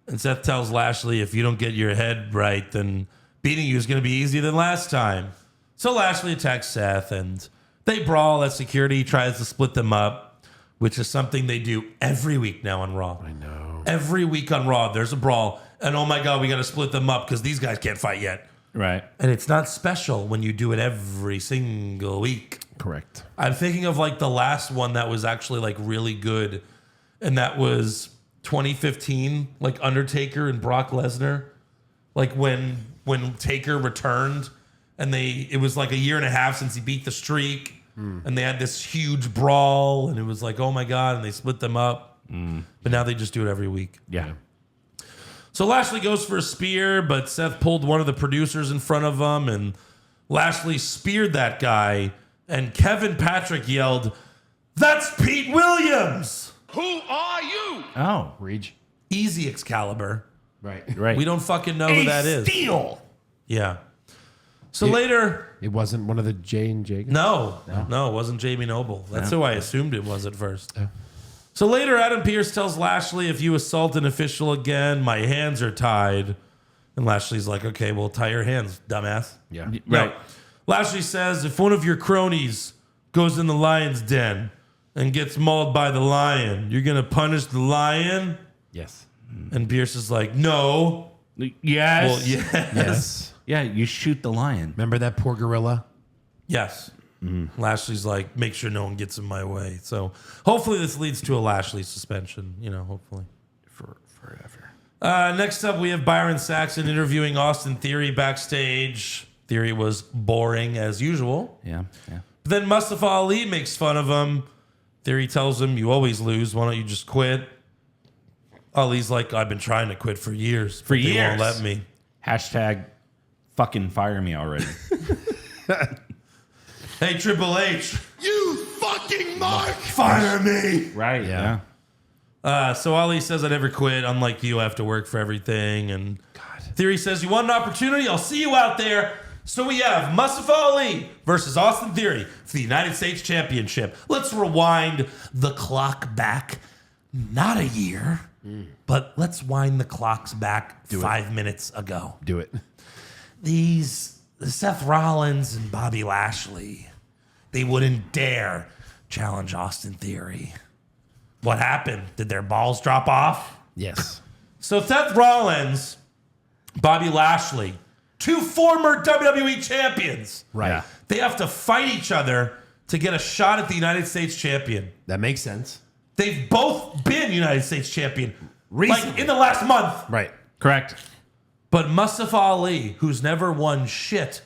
C: And Seth tells Lashley, if you don't get your head right, then beating you is going to be easier than last time. So Lashley attacks Seth and they brawl as security tries to split them up, which is something they do every week now on Raw.
E: I know.
C: Every week on Raw, there's a brawl. And oh my God, we got to split them up because these guys can't fight yet.
D: Right.
C: And it's not special when you do it every single week.
E: Correct.
C: I'm thinking of like the last one that was actually like really good. And that was 2015, like Undertaker and Brock Lesnar. Like when Taker returned and it was like a year and a half since he beat the streak. And they had this huge brawl and it was like, oh my God. And they split them up. But now they just do it every week.
D: Yeah.
C: So Lashley goes for a spear, but Seth pulled one of the producers in front of him, and Lashley speared that guy, and Kevin Patrick yelled, "That's Pete Williams!"
G: Who are you?
D: Oh.
E: Rage.
C: Easy, Excalibur.
D: Right.
C: We don't fucking know who that is.
D: Steal.
C: Yeah. So later,
E: It wasn't one of the J&J guys?
C: no, it wasn't Jamie Noble. That's who I assumed it was at first. So later, Adam Pearce tells Lashley, if you assault an official again, my hands are tied. And Lashley's like, okay, well, tie your hands, dumbass.
E: Yeah.
C: No.
D: Right.
C: Lashley says, if one of your cronies goes in the lion's den and gets mauled by the lion. You're going to punish the lion?
E: Yes.
C: And Pierce is like, no.
D: Yes.
C: Well, yes.
D: Yeah, you shoot the lion.
E: Remember that poor gorilla?
C: Yes. Lashley's like, make sure no one gets in my way. So hopefully this leads to a Lashley suspension, hopefully.
D: Forever.
C: Next up, we have Byron Saxton interviewing Austin Theory backstage. Theory was boring as usual.
D: Yeah.
C: But then Mustafa Ali makes fun of him. Theory tells him, you always lose. Why don't you just quit? Ali's like, I've been trying to quit for years. But they won't let me.
D: Hashtag fucking fire me already.
C: Hey, Triple H.
G: You fucking mark!
C: Fire me.
D: Right. Yeah.
C: So Ali says, I never quit. Unlike you, I have to work for everything. And Theory says, you want an opportunity? I'll see you out there. So we have Mustafa Ali versus Austin Theory for the United States Championship. Let's rewind the clock back. Not a year, but let's wind the clocks back 5 minutes ago.
E: Do it.
C: These Seth Rollins and Bobby Lashley, they wouldn't dare challenge Austin Theory. What happened? Did their balls drop off?
E: Yes.
C: So Seth Rollins, Bobby Lashley, two former WWE champions.
E: Right.
D: Yeah.
C: They have to fight each other to get a shot at the United States champion.
E: That makes sense.
C: They've both been United States champion.
E: Recently.
C: Like in the last month.
E: Right.
D: Correct.
C: But Mustafa Ali, who's never won shit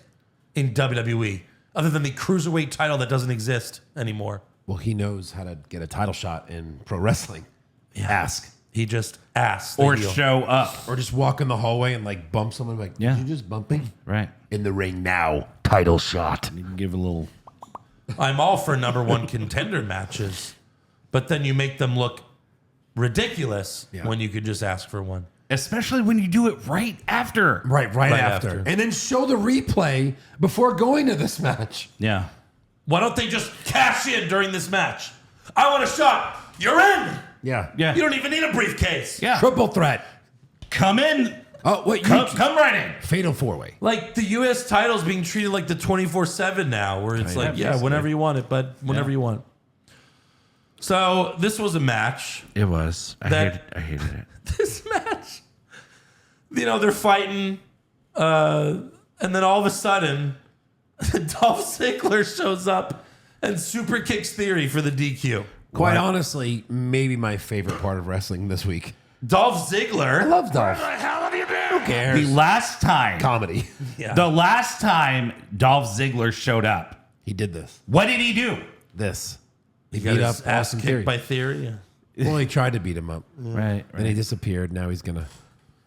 C: in WWE, other than the cruiserweight title that doesn't exist anymore.
E: Well, he knows how to get a title shot in pro wrestling.
C: Yeah.
E: Ask.
C: He just asked.
D: Or show up.
E: Or just walk in the hallway and like bump someone like,
D: Yeah.
E: did you just bump me?
D: Right.
E: In the ring now. Title shot.
D: You can give a little.
C: I'm all for number one contender matches, but then you make them look ridiculous when you could just ask for one.
D: Especially when you do it right after.
E: Right after. And then show the replay before going to this match.
D: Yeah.
C: Why don't they just cash in during this match? I want a shot. You're in.
E: Yeah.
D: Yeah.
C: You don't even need a briefcase.
D: Yeah.
E: Triple threat.
D: Come in.
E: Oh, wait.
D: Come right in.
E: Fatal four-way.
C: Like the U.S. title's being treated like the 24/7 now, where it's like, yeah, whenever you want it, but whenever you want. So this was a match.
D: It was. I hated it.
C: This match, they're fighting, and then all of a sudden, Dolph Ziggler shows up and super kicks Theory for the DQ.
E: Quite honestly, maybe my favorite part of wrestling this week.
C: Dolph Ziggler.
E: I love Dolph.
G: What the hell have you been?
E: Who cares?
D: The last time.
E: Comedy.
D: The last time Dolph Ziggler showed up,
E: He did this.
D: what did he do?
E: This.
C: He got
E: beat
C: his
E: up
C: ass
E: Austin
C: kicked
E: Theory.
C: by Theory. Yeah.
E: Well, he tried to beat him up.
D: Right.
E: Then he disappeared. Now he's going to...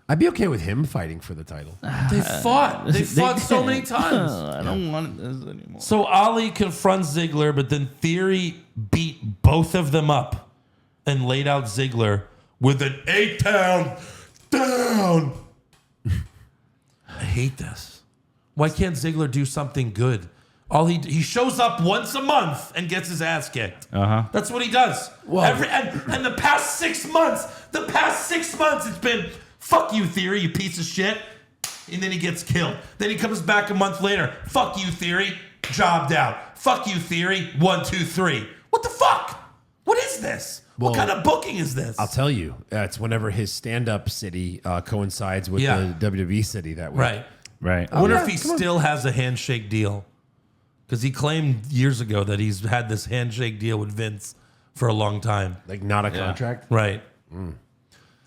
E: I'd be okay with him fighting for the title.
C: They fought. They fought so many times.
D: I don't want this anymore.
C: So Ali confronts Ziggler, but then Theory beat both of them up and laid out Ziggler with an 8-pound down. I hate this. Why can't Ziggler do something good? He shows up once a month and gets his ass kicked. That's what he does.
E: Well-
C: and the past 6 months, it's been fuck you, Theory, you piece of shit. And then he gets killed. Then he comes back a month later. Fuck you, Theory. Jobbed out. Fuck you, Theory. 1, 2, 3. What the fuck? What is this? What
E: Well,
C: kind of booking is this?
E: I'll tell you. It's whenever his stand-up city coincides with
C: Yeah.
E: the WWE city that week.
C: Right.
D: Right.
C: I wonder
E: yeah,
C: if he
E: come on.
C: still has a handshake deal. Because he claimed years ago that he's had this handshake deal with Vince for a long time.
E: Like, not a contract?
C: Right.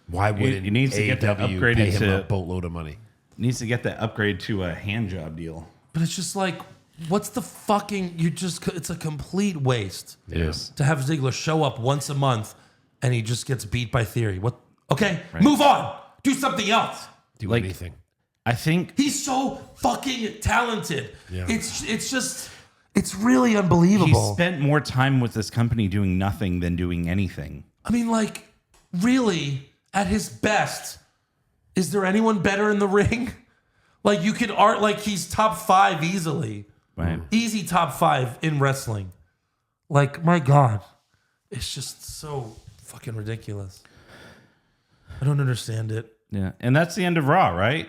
E: Why wouldn't
D: he needs to get that
E: AEW
D: upgraded
E: pay him
D: to-
E: a boatload of money?
D: Needs to get that upgrade to a hand job deal.
C: But it's just like, what's the fucking... It's a complete waste.
E: It is.
C: To have Ziggler show up once a month and he just gets beat by Theory. What? Okay, move on. Do something else.
E: Do
D: Like-
E: anything.
D: I think
C: He's so fucking talented.
E: Yeah.
C: It's really
D: he
C: unbelievable.
D: spent more time with this company doing nothing than doing anything.
C: I mean, like, really, at his best, is there anyone better in the ring? Like, you could he's top 5 easily.
D: Right.
C: Easy top 5 in wrestling. Like, my God. It's just so fucking ridiculous. I don't understand it.
D: Yeah. And that's the end of Raw, right?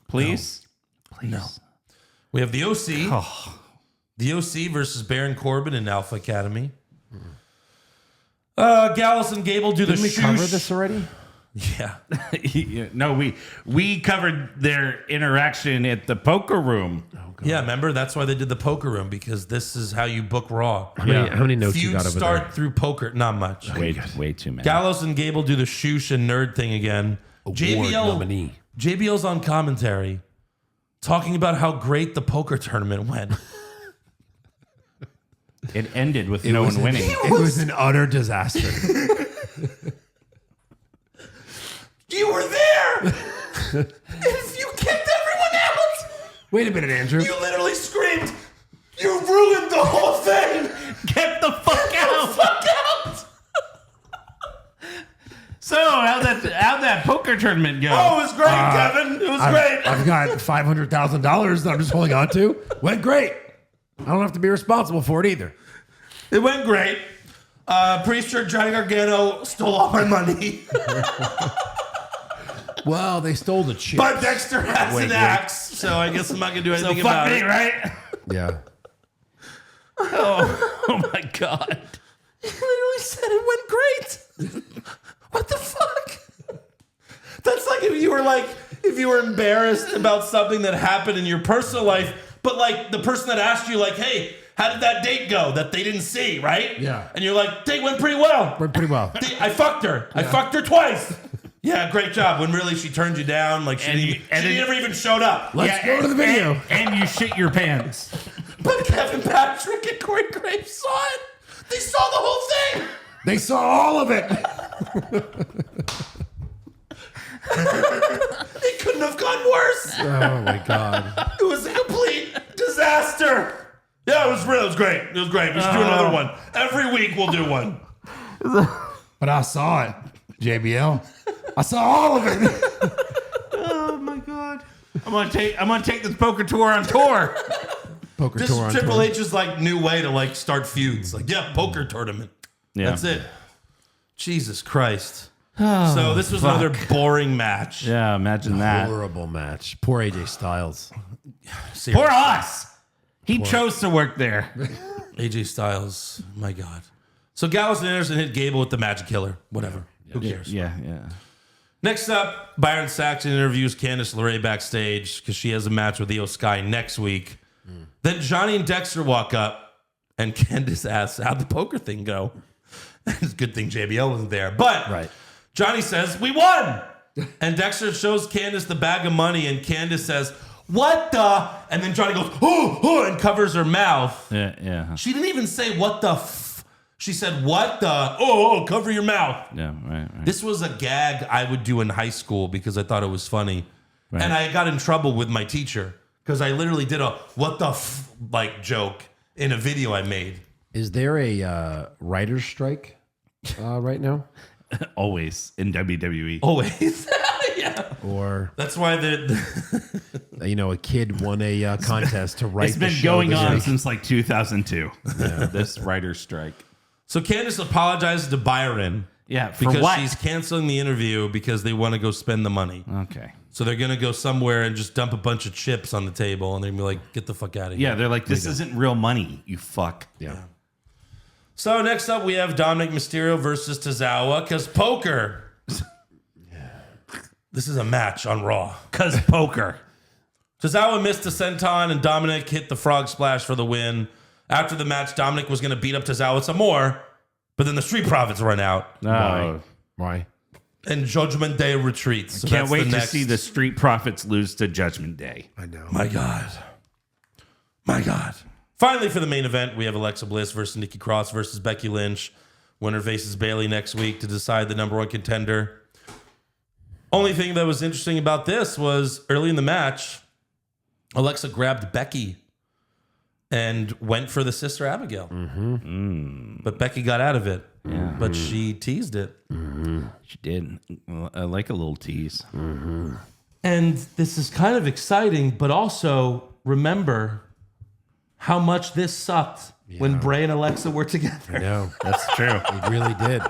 D: Please? Please.
C: No. We have the OC. The OC versus Baron Corbin in Alpha Academy. Gallus and Gable do
E: Didn't
C: the
E: we cover
C: shoosh.
E: this already?
C: Yeah.
D: No, we covered their interaction at the poker room.
C: Yeah, remember? That's why they did the poker room, because this is how you book Raw.
E: How many notes you
C: Feuds
E: got over
C: start
E: there?
C: through poker. Not much.
D: Way too many.
C: Gallows and Gable do the shoosh and nerd thing again.
E: Award nominee.
C: JBL's on commentary talking about how great the poker tournament went.
D: It ended with no one winning.
E: It was an utter disaster.
C: You were there! If you kicked everyone out!
E: Wait a minute, Andrew.
C: You literally screamed, "You ruined the whole thing!
D: Get the fuck out!
C: Fuck out!"
D: So how'd that poker tournament go?
C: Oh, it was great, Kevin. It was great.
E: I've got $500,000 that I'm just holding on to. Went great. I don't have to be responsible for it either.
C: It went great. Pretty sure Johnny Gargano stole all my money.
E: Well, they stole the chip.
C: But Dexter has an axe, so I guess I'm not going to do
D: So
C: anything
D: fuck
C: about
D: me,
C: it.
D: right?
E: Yeah.
D: Oh my god.
C: He literally said it went great. What the fuck? That's like if you were embarrassed about something that happened in your personal life, but like the person that asked you, like, "Hey, how did that date go?" that they didn't see, right?
E: Yeah.
C: And you're like, "Date went pretty well.
E: Went pretty well.
C: I fucked her. I fucked her twice." Yeah, great job. When really she turned you down, like she never even showed up.
E: Let's go to the video.
D: And you shit your pants.
C: But Kevin Patrick and Corey Graves saw it. They saw the whole thing.
E: They saw all of it.
C: It couldn't have gone worse.
E: Oh my God.
C: It was a complete disaster. Yeah, it was real. It was great. It was great. We should do another one. Every week we'll do one.
E: But I saw it, JBL. I saw all of it.
D: Oh my god. I'm gonna take this poker tour on tour.
E: Poker
C: This
E: tour
C: is
E: on
C: Triple
E: tour.
C: H's like new way to like start feuds. Like, yeah, poker tournament.
D: Yeah.
C: That's it. Jesus Christ. So this was another boring match.
D: Yeah, imagine that.
E: Horrible match. Poor AJ Styles.
C: Seriously.
D: Poor us. He chose to work there.
C: AJ Styles. My God. So Gallows and Anderson hit Gable with the Magic Killer. Whatever. Who cares?
D: Yeah.
C: Next up, Byron Saxton interviews Candice LeRae backstage because she has a match with Io Sky next week. Then Johnny and Dexter walk up, and Candice asks, "How'd the poker thing go?" It's a good thing JBL wasn't there. But
E: Right.
C: Johnny says, "We won!" And Dexter shows Candice the bag of money, and Candice says, "What the?" And then Johnny goes, "Oh," and covers her mouth.
D: Yeah.
C: She didn't even say, "What the f?" She said, "What the? Oh, cover your mouth."
D: Yeah, right.
C: This was a gag I would do in high school because I thought it was funny.
D: Right.
C: And I got in trouble with my teacher because I literally did a "what the f" like joke in a video I made.
E: Is there a writer's strike right now?
D: Always in WWE.
C: Always. Yeah.
E: Or,
C: That's why
E: a kid won a contest to write
D: It's
E: the
D: been
E: show
D: going
E: this
D: on
E: week.
D: since like 2002. This writer's strike.
C: So Candice apologizes to Byron.
D: Yeah, for
C: because
D: what?
C: she's canceling the interview because they want to go spend the money.
D: Okay.
C: So they're going to go somewhere and just dump a bunch of chips on the table and they're going to be like, "Get the fuck out of here."
D: Yeah, they're like, this isn't real money, you fuck.
E: Yeah.
C: So next up, we have Dominic Mysterio versus Tozawa because poker. This is a match on Raw.
D: Because poker.
C: Tozawa missed a senton and Dominic hit the frog splash for the win. After the match, Dominic was going to beat up Tozawa some more, but then the Street Profits run out
D: No.
E: Why?
C: and Judgment Day retreats. So
D: Can't
C: that's
D: wait
C: the
D: to
C: next-
D: see the Street Profits lose to Judgment Day.
E: I know.
C: My God. My God. Finally, for the main event, we have Alexa Bliss versus Nikki Cross versus Becky Lynch. Winner faces Bayley next week to decide the number one contender. Only thing that was interesting about this was early in the match, Alexa grabbed Becky and went for the Sister Abigail. But Becky got out of it.
D: Yeah.
C: But she teased it.
D: She did. I like a little tease.
C: And this is kind of exciting, but also remember how much this sucked when Bray and Alexa were together.
E: No,
D: That's true.
E: it really did.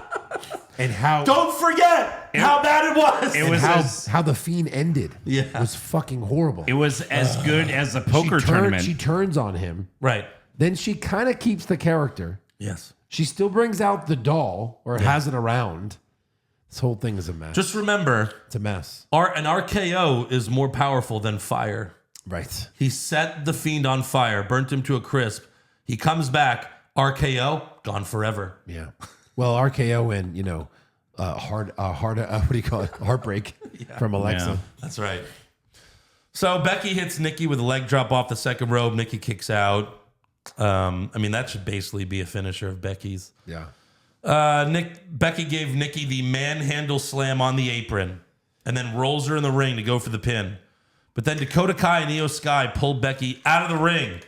E: And how
C: Don't forget how bad it was.
D: It was
E: how the Fiend ended.
C: Yeah.
E: was fucking horrible.
D: it was as good as a poker tournament.
E: She turns on him.
C: Right.
E: Then she kind of keeps the character.
C: Yes.
E: She still brings out the doll or has it around. This whole thing is a mess.
C: Just remember,
E: It's a mess.
C: an RKO is more powerful than fire.
E: Right.
C: He set the Fiend on fire, burnt him to a crisp. He comes back, RKO, gone forever.
E: Yeah. Well, RKO and, what do you call it? Heartbreak from Alexa.
D: Yeah.
C: That's right. So Becky hits Nikki with a leg drop off the second rope. Nikki kicks out. That should basically be a finisher of Becky's.
E: Yeah.
C: Becky gave Nikki the manhandle slam on the apron and then rolls her in the ring to go for the pin. But then Dakota Kai and Io Sky pulled Becky out of the ring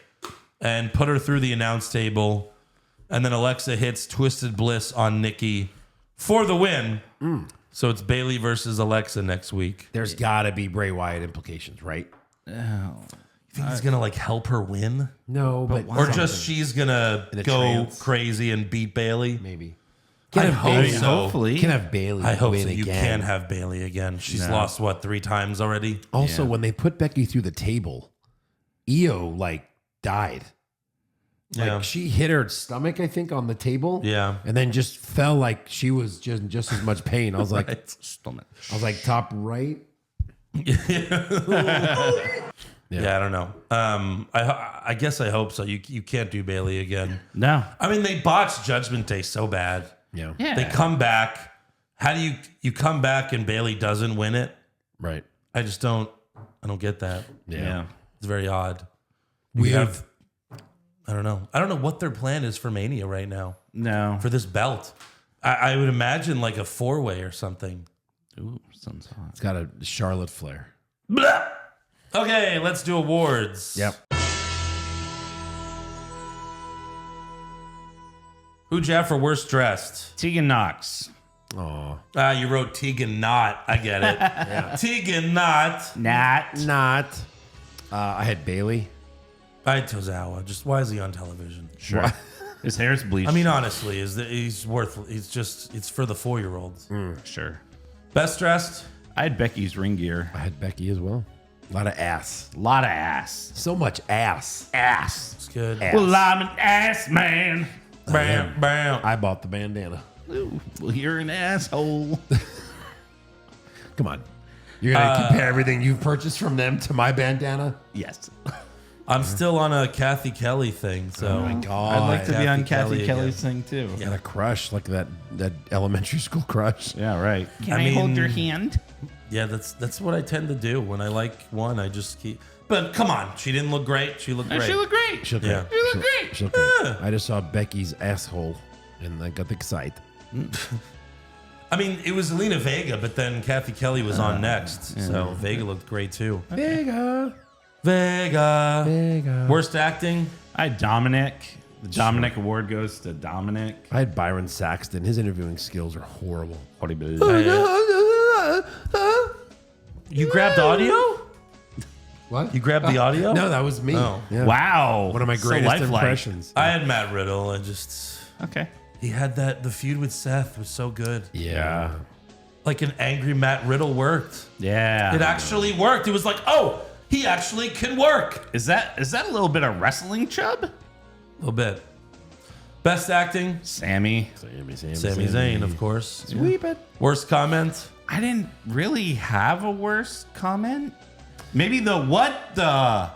C: and put her through the announce table. And then Alexa hits Twisted Bliss on Nikki for the win. So it's Bayley versus Alexa next week.
E: There's got to be Bray Wyatt implications, right?
C: You think he's going to help her win?
E: No, but
C: Or just she's going to
E: In a
C: go
E: trance.
C: crazy and beat Bayley?
E: maybe.
C: I hope so.
D: Hopefully.
E: Can have Bailey
C: I hope
E: win
C: so. You
E: again.
C: can have Bayley again. She's lost, 3 times already?
E: Also, when they put Becky through the table, Io died.
C: Yeah.
E: She hit her stomach, I think, on the table.
C: Yeah.
E: And then just fell like she was just as much pain. I was like, top right.
C: Yeah, I don't know. I guess I hope so. You can't do Bayley again.
D: No.
C: They botched Judgment Day so bad.
E: Yeah.
C: They come back. How do you come back and Bayley doesn't win it?
E: Right.
C: I don't get that.
D: Yeah.
C: It's very odd.
E: Weird.
C: I don't know. I don't know what their plan is for Mania right now
D: No.
C: for this belt. I would imagine like a 4-way or something.
D: Ooh, sounds hot.
E: It's got a Charlotte flair.
C: Blah! Okay, let's do awards.
E: Yep.
C: Who'd you have for worst dressed?
D: Tegan Knox.
E: Oh.
C: You wrote Tegan Knott. I get it. Tegan Knott.
D: Not.
E: I had Bailey.
C: I had Tozawa. Just why is he on television?
D: Sure. His hair's bleached.
C: Honestly, he's worth. It's for the 4-year-olds.
D: Sure.
C: Best dressed.
D: I had Becky's ring gear.
E: I had Becky as well. A lot of ass.
D: A lot of ass.
E: So much ass.
D: Ass.
C: It's good.
E: Ass.
D: Well, I'm an ass man.
C: Bam, bam.
E: I bought the bandana.
D: Ooh, well, you're an asshole.
E: Come on. You're going to compare everything you've purchased from them to my bandana?
D: Yes.
C: I'm still on a Kathy Kelly thing. So
E: Oh my God.
D: I'd like to be on
C: Kathy
D: Kathy
C: Kelly
D: Kelly's thing too.
E: Got a crush, like that elementary school crush.
D: Yeah, right. Can
C: I
D: I hold
C: mean-
D: your hand?
C: yeah, that's what I tend to do when I like one. I just keep. But come on, she didn't look great. She looked great.
D: She looked great.
E: She'll
C: Yeah.
E: great.
D: You look great.
E: She'll great. I just saw Becky's asshole and I got excited.
C: It was Zelina Vega, but then Kathy Kelly was on next, so Vega looked great too.
E: Vega.
C: Vega. Worst acting.
D: I had Dominic. The Dominic Award goes to Dominic.
E: I had Byron Saxton. His interviewing skills are horrible.
C: You grabbed audio?
E: What?
C: You grabbed the audio?
E: No, that was me.
C: Oh.
E: Yeah.
D: Wow.
E: One of my
D: So
E: greatest
D: lifelike.
E: impressions.
C: I had Matt Riddle.
D: Okay.
C: He had the feud with Seth was so good.
E: Yeah.
C: Like an angry Matt Riddle worked.
D: Yeah.
C: It actually worked. It was like, oh, he actually can work.
D: Is that a little bit of wrestling chub?
C: A little bit. Best acting.
D: Sammy.
C: Sami Zayn, of course.
E: Sweep it.
C: Worst comment.
D: I didn't really have a worst comment. Maybe the what the.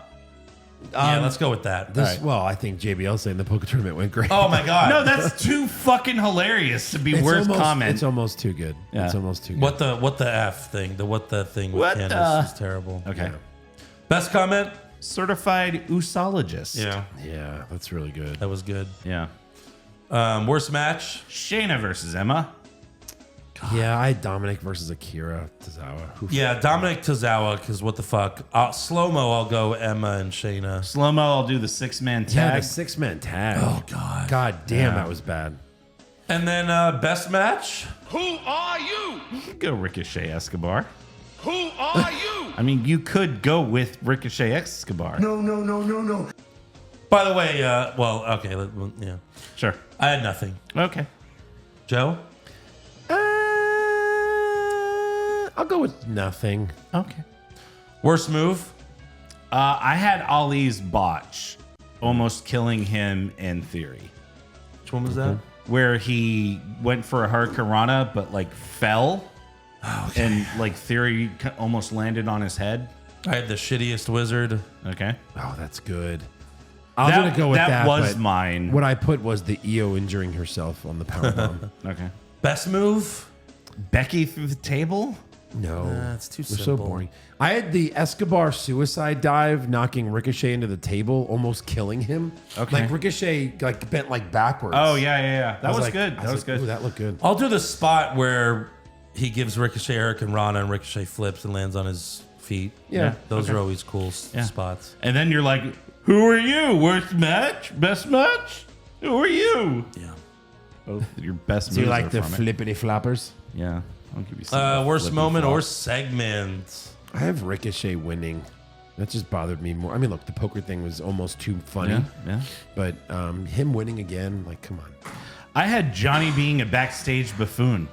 C: Yeah, let's go with that.
E: This, well, I think JBL saying the poker tournament went great.
C: Oh my god.
D: No, that's too fucking hilarious to be worst comment.
E: It's almost too good.
D: Yeah.
E: It's almost too good.
C: What the F thing? What the thing with
D: What
C: Candace is terrible.
D: Okay.
C: Best comment?
D: Certified usologist.
E: Yeah, that's really good.
C: That was good.
D: Yeah.
C: Worst match?
D: Shayna versus Emma.
E: Yeah, I had Dominic versus Akira Tozawa. Who
C: Yeah, Dominic Tozawa, because what the fuck? Slow-mo, I'll go Emma and Shayna.
D: Slow mo, I'll do the 6-man
E: Yeah,
D: tag.
E: the 6-man tag.
C: Oh, God.
E: God damn, that was bad.
C: And then best match?
G: Who are you?
D: Go Ricochet Escobar.
G: Who are you?
D: I mean, you could go with Ricochet Escobar.
B: No.
C: By the way, okay, yeah.
D: Sure.
C: I had nothing.
D: Okay.
C: Joe?
E: I'll go with nothing.
D: Okay.
C: Worst move?
D: I had Ali's botch almost killing him in theory.
C: Which one was that?
D: where he went for a hurricanrana but like fell, and like Theory almost landed on his head.
C: I had the shittiest wizard.
D: Okay,
E: Oh, that's good. I'm going to go with that.
D: That was
E: but
D: mine.
E: What I put was the EO injuring herself on the powerbomb.
D: Okay,
C: Best move?
D: Becky through the table.
E: No.
C: That's too
E: They're
C: simple.
E: so boring. I had the Escobar suicide dive knocking Ricochet into the table, almost killing him.
D: Okay.
E: Like Ricochet like bent like backwards.
D: Oh yeah. That was
E: like-
D: good.
E: I
D: That was
E: like,
D: good.
E: Ooh, that looked good.
C: I'll do the spot where he gives Ricochet Hurricanrana and Ricochet flips and lands on his feet.
E: Yeah.
C: Those
D: Okay.
C: are always cool
D: Yeah.
C: spots.
D: And then you're like, who are you? Worst match? Best match? Who are you?
C: Yeah.
D: Both your best
E: Do you
D: moves
E: like
D: are
E: the
D: from it.
E: flippity floppers?
D: Yeah. I'll give you some.
C: Worst
D: flippy
C: moment or
D: flop.
C: segment?
E: I have Ricochet winning. That just bothered me more. I mean, look, the poker thing was almost too funny.
D: Yeah.
E: But him winning again, like, come on.
D: I had Johnny being a backstage buffoon.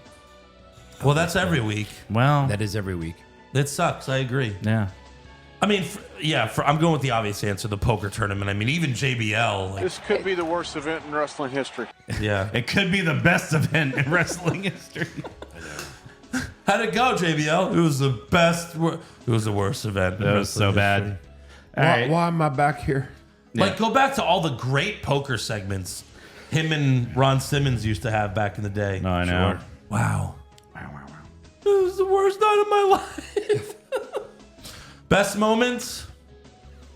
C: Well, that's every week.
D: Well,
E: That is every week.
C: It sucks. I agree.
D: yeah.
C: I mean, I'm going with the obvious answer, the poker tournament. I mean, even JBL. Like,
G: This could be the worst event in wrestling history.
C: yeah.
D: It could be the best event in wrestling history.
C: How'd it go, JBL? It was the best. It was the worst event. in
D: That was so
C: wrestling
D: bad.
C: history.
D: All right.
E: Why am I back here?
C: Like, go back to all the great poker segments him and Ron Simmons used to have back in the day.
D: No, I know.
C: Wow. It was the worst night of my life. Best moments?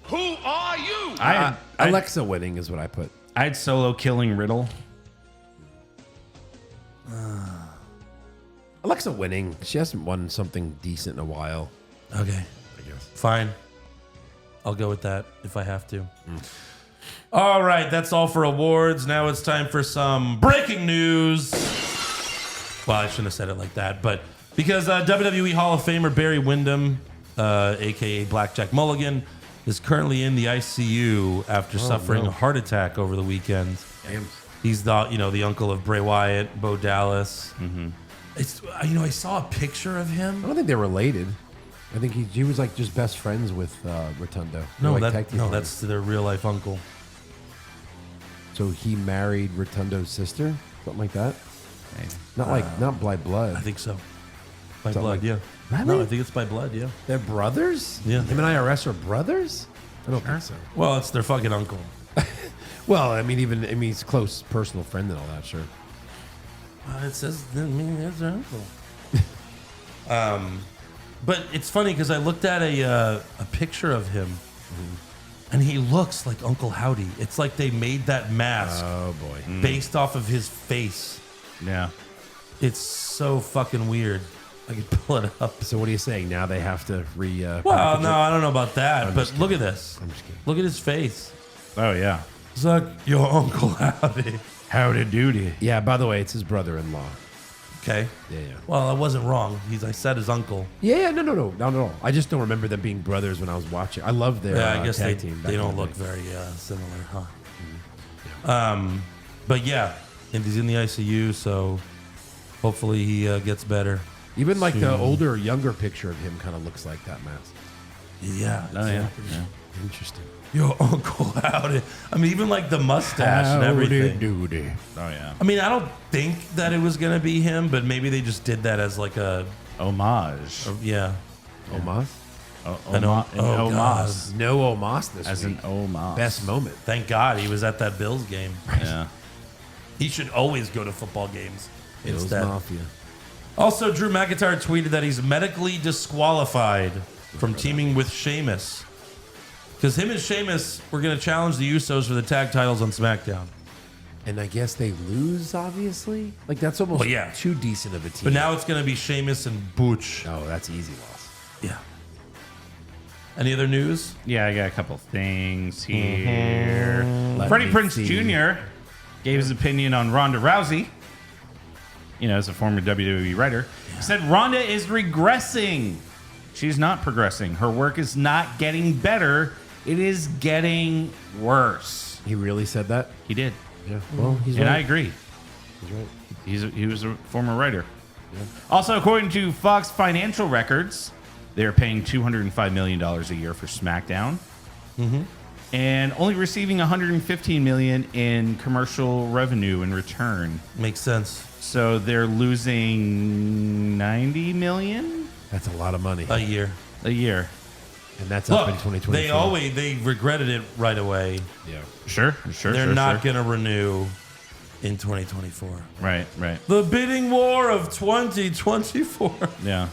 G: Who are you?
D: I
E: Alexa winning is what I put.
D: had Solo killing Riddle.
E: Alexa winning. She hasn't won something decent in a while.
C: Okay.
E: I guess.
C: Fine. I'll go with that if I have to. All right, that's all for awards. Now it's time for some breaking news. Well, I shouldn't have said it like that, but because WWE Hall of Famer Barry Windham, aka Blackjack Mulligan, is currently in the ICU after suffering a heart attack over the weekend.
E: Damn.
C: He's the uncle of Bray Wyatt, Bo Dallas. It's I saw a picture of him.
E: I don't think they're related. I think he was like just best friends with Rotundo.
C: No,
E: They're like tag team partners.
C: that's their real life uncle.
E: So he married Rotundo's sister, something like that. Not by blood.
C: I think so. By
E: Something
C: blood,
E: like-
C: yeah.
E: Really?
C: No, I think it's by blood, yeah.
E: They're brothers.
C: Yeah.
E: Him and IRS are brothers. I don't think so.
C: Well, it's their fucking uncle.
E: Well, I mean, he's close personal friend and all that. Sure.
C: It says, it's their uncle. But it's funny because I looked at a picture of him, and he looks like Uncle Howdy. It's like they made that mask
E: Oh boy.
C: based off of his face.
D: Yeah.
C: It's so fucking weird. I could pull it up.
E: So what are you saying? Now they have to
C: Well,
E: package
C: no,
E: it?
C: I don't know about that.
E: I'm
C: But
E: just
C: look at this.
E: I'm just kidding.
C: Look at his face.
D: Oh, yeah.
C: It's like your Uncle Howdy.
D: Howdy doody.
E: Yeah. By the way, it's his brother-in-law.
C: Okay.
E: Yeah.
C: Well, I wasn't wrong. I said his uncle.
E: Yeah. No. Not at all. I just don't remember them being brothers when I was watching. I love their
C: Yeah, I guess
E: tag team. back
C: they
E: in
C: don't
E: the
C: look
E: day.
C: very similar, huh? But yeah, and he's in the ICU, so hopefully he gets better.
E: Even like the
C: soon.
E: older, younger picture of him kind of looks like that mask.
C: Yeah.
D: Oh, yeah.
E: Interesting.
C: Your Uncle Howdy. I mean, even like the mustache and everything.
E: Doody.
D: Oh, yeah.
C: I mean, I don't think that it was gonna be him, but maybe they just did that as like a
D: Homage.
C: yeah.
E: Omos?
D: An
C: God.
D: homage.
E: No Omos this
D: As
E: week.
D: an homage.
E: Best moment.
C: Thank God he was at that Bills game.
D: Yeah.
C: He should always go to football games
E: Bills
C: instead.
E: Mafia.
C: Also, Drew McIntyre tweeted that he's medically disqualified from teaming with Sheamus. Because him and Sheamus were going to challenge the Usos for the tag titles on SmackDown.
E: And I guess they lose, obviously. Like that's almost
C: Well, yeah.
E: too decent of a team.
C: But now it's going to be Sheamus and Butch.
E: oh, that's easy loss.
C: Yeah. Any other news?
D: Yeah, I got a couple things here.
E: Let
D: Freddie
E: me
D: Prinze
E: see.
D: Jr. gave his opinion on Ronda Rousey. You know, as a former WWE writer, he said Ronda is regressing. She's not progressing. Her work is not getting better. It is getting worse.
E: He really said that?
D: He did,
E: Yeah. Well, he's
D: and
E: right.
D: I agree.
E: He's right.
D: He was a former writer. Also, according to Fox financial records, they're paying $205 million a year for SmackDown. and only receiving $115 million in commercial revenue in return.
C: Makes sense.
D: So they're losing $90 million
E: That's a lot of money.
C: A year.
D: a year.
E: And that's
C: Look,
E: up in 2024.
C: they regretted it right away.
E: Yeah.
D: Sure.
C: They're not going to renew in 2024.
D: Right.
C: The bidding war of 2024.
D: Yeah.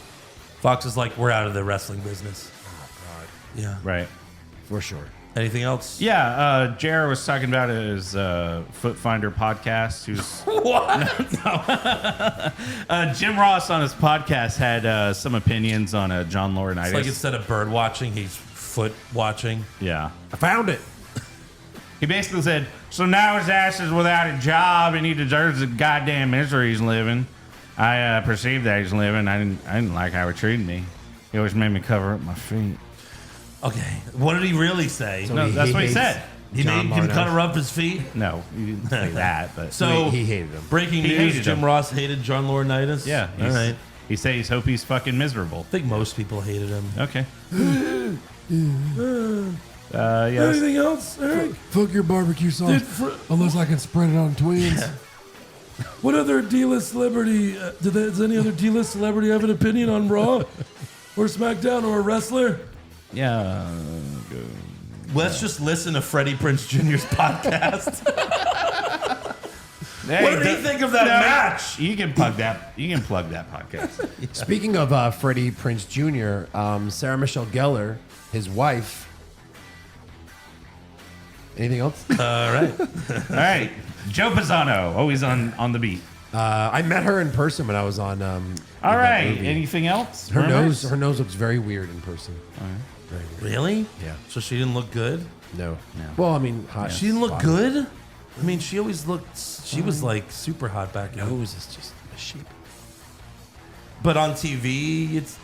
C: Fox is like, we're out of the wrestling business. Oh, God. Yeah.
D: Right.
E: For sure.
C: Anything else?
D: Yeah. Jared was talking about his Foot Finder podcast. Who's
C: What?
D: Jim Ross on his podcast had some opinions on John Laurinaitis.
C: It's like instead of bird watching, he's foot watching.
D: Yeah.
E: I found it.
D: He basically said, so now his ass is without a job and he deserves the goddamn misery he's living. I perceived that he's living. I didn't like how he treated me. He always made me cover up my feet.
C: Okay. What did he really say?
D: No, that's what he said.
C: He made him cover up his feet?
D: No, he didn't say that. But
C: So
E: he hated him.
C: Breaking
D: He
C: news,
D: hated
C: Jim
D: him.
C: Ross hated John Laurinaitis?
D: yeah,
C: All right.
D: He said he's hope he's fucking miserable.
C: I think most people hated him.
D: Okay. Yeah.
C: Anything else, Eric?
E: Fuck your barbecue sauce. Unless I can spread it on twins.
C: What other D-list celebrity, does any other D-list celebrity have an opinion on Raw or SmackDown or a wrestler?
D: Yeah.
C: Let's just listen to Freddie Prinze Jr.'s podcast.
D: Hey,
C: What did he think of that match?
D: You can plug that. You can plug that podcast.
E: Speaking of Freddie Prinze Jr., Sarah Michelle Gellar, his wife. Anything else?
C: All right.
D: All right, Joe Pisano, always on the beat.
E: I met her in person when I was on.
D: All
E: that
D: right.
E: movie.
D: Anything else?
E: Her
D: Rumors?
E: nose looks very weird in person. Very weird.
C: Really?
E: Yeah.
C: So she didn't look good?
E: No. Well, I mean, hot.
C: She didn't look
E: body.
C: good? I mean, she always looked, she was like super hot back then.
E: Nose is just a sheep.
C: But on TV, it's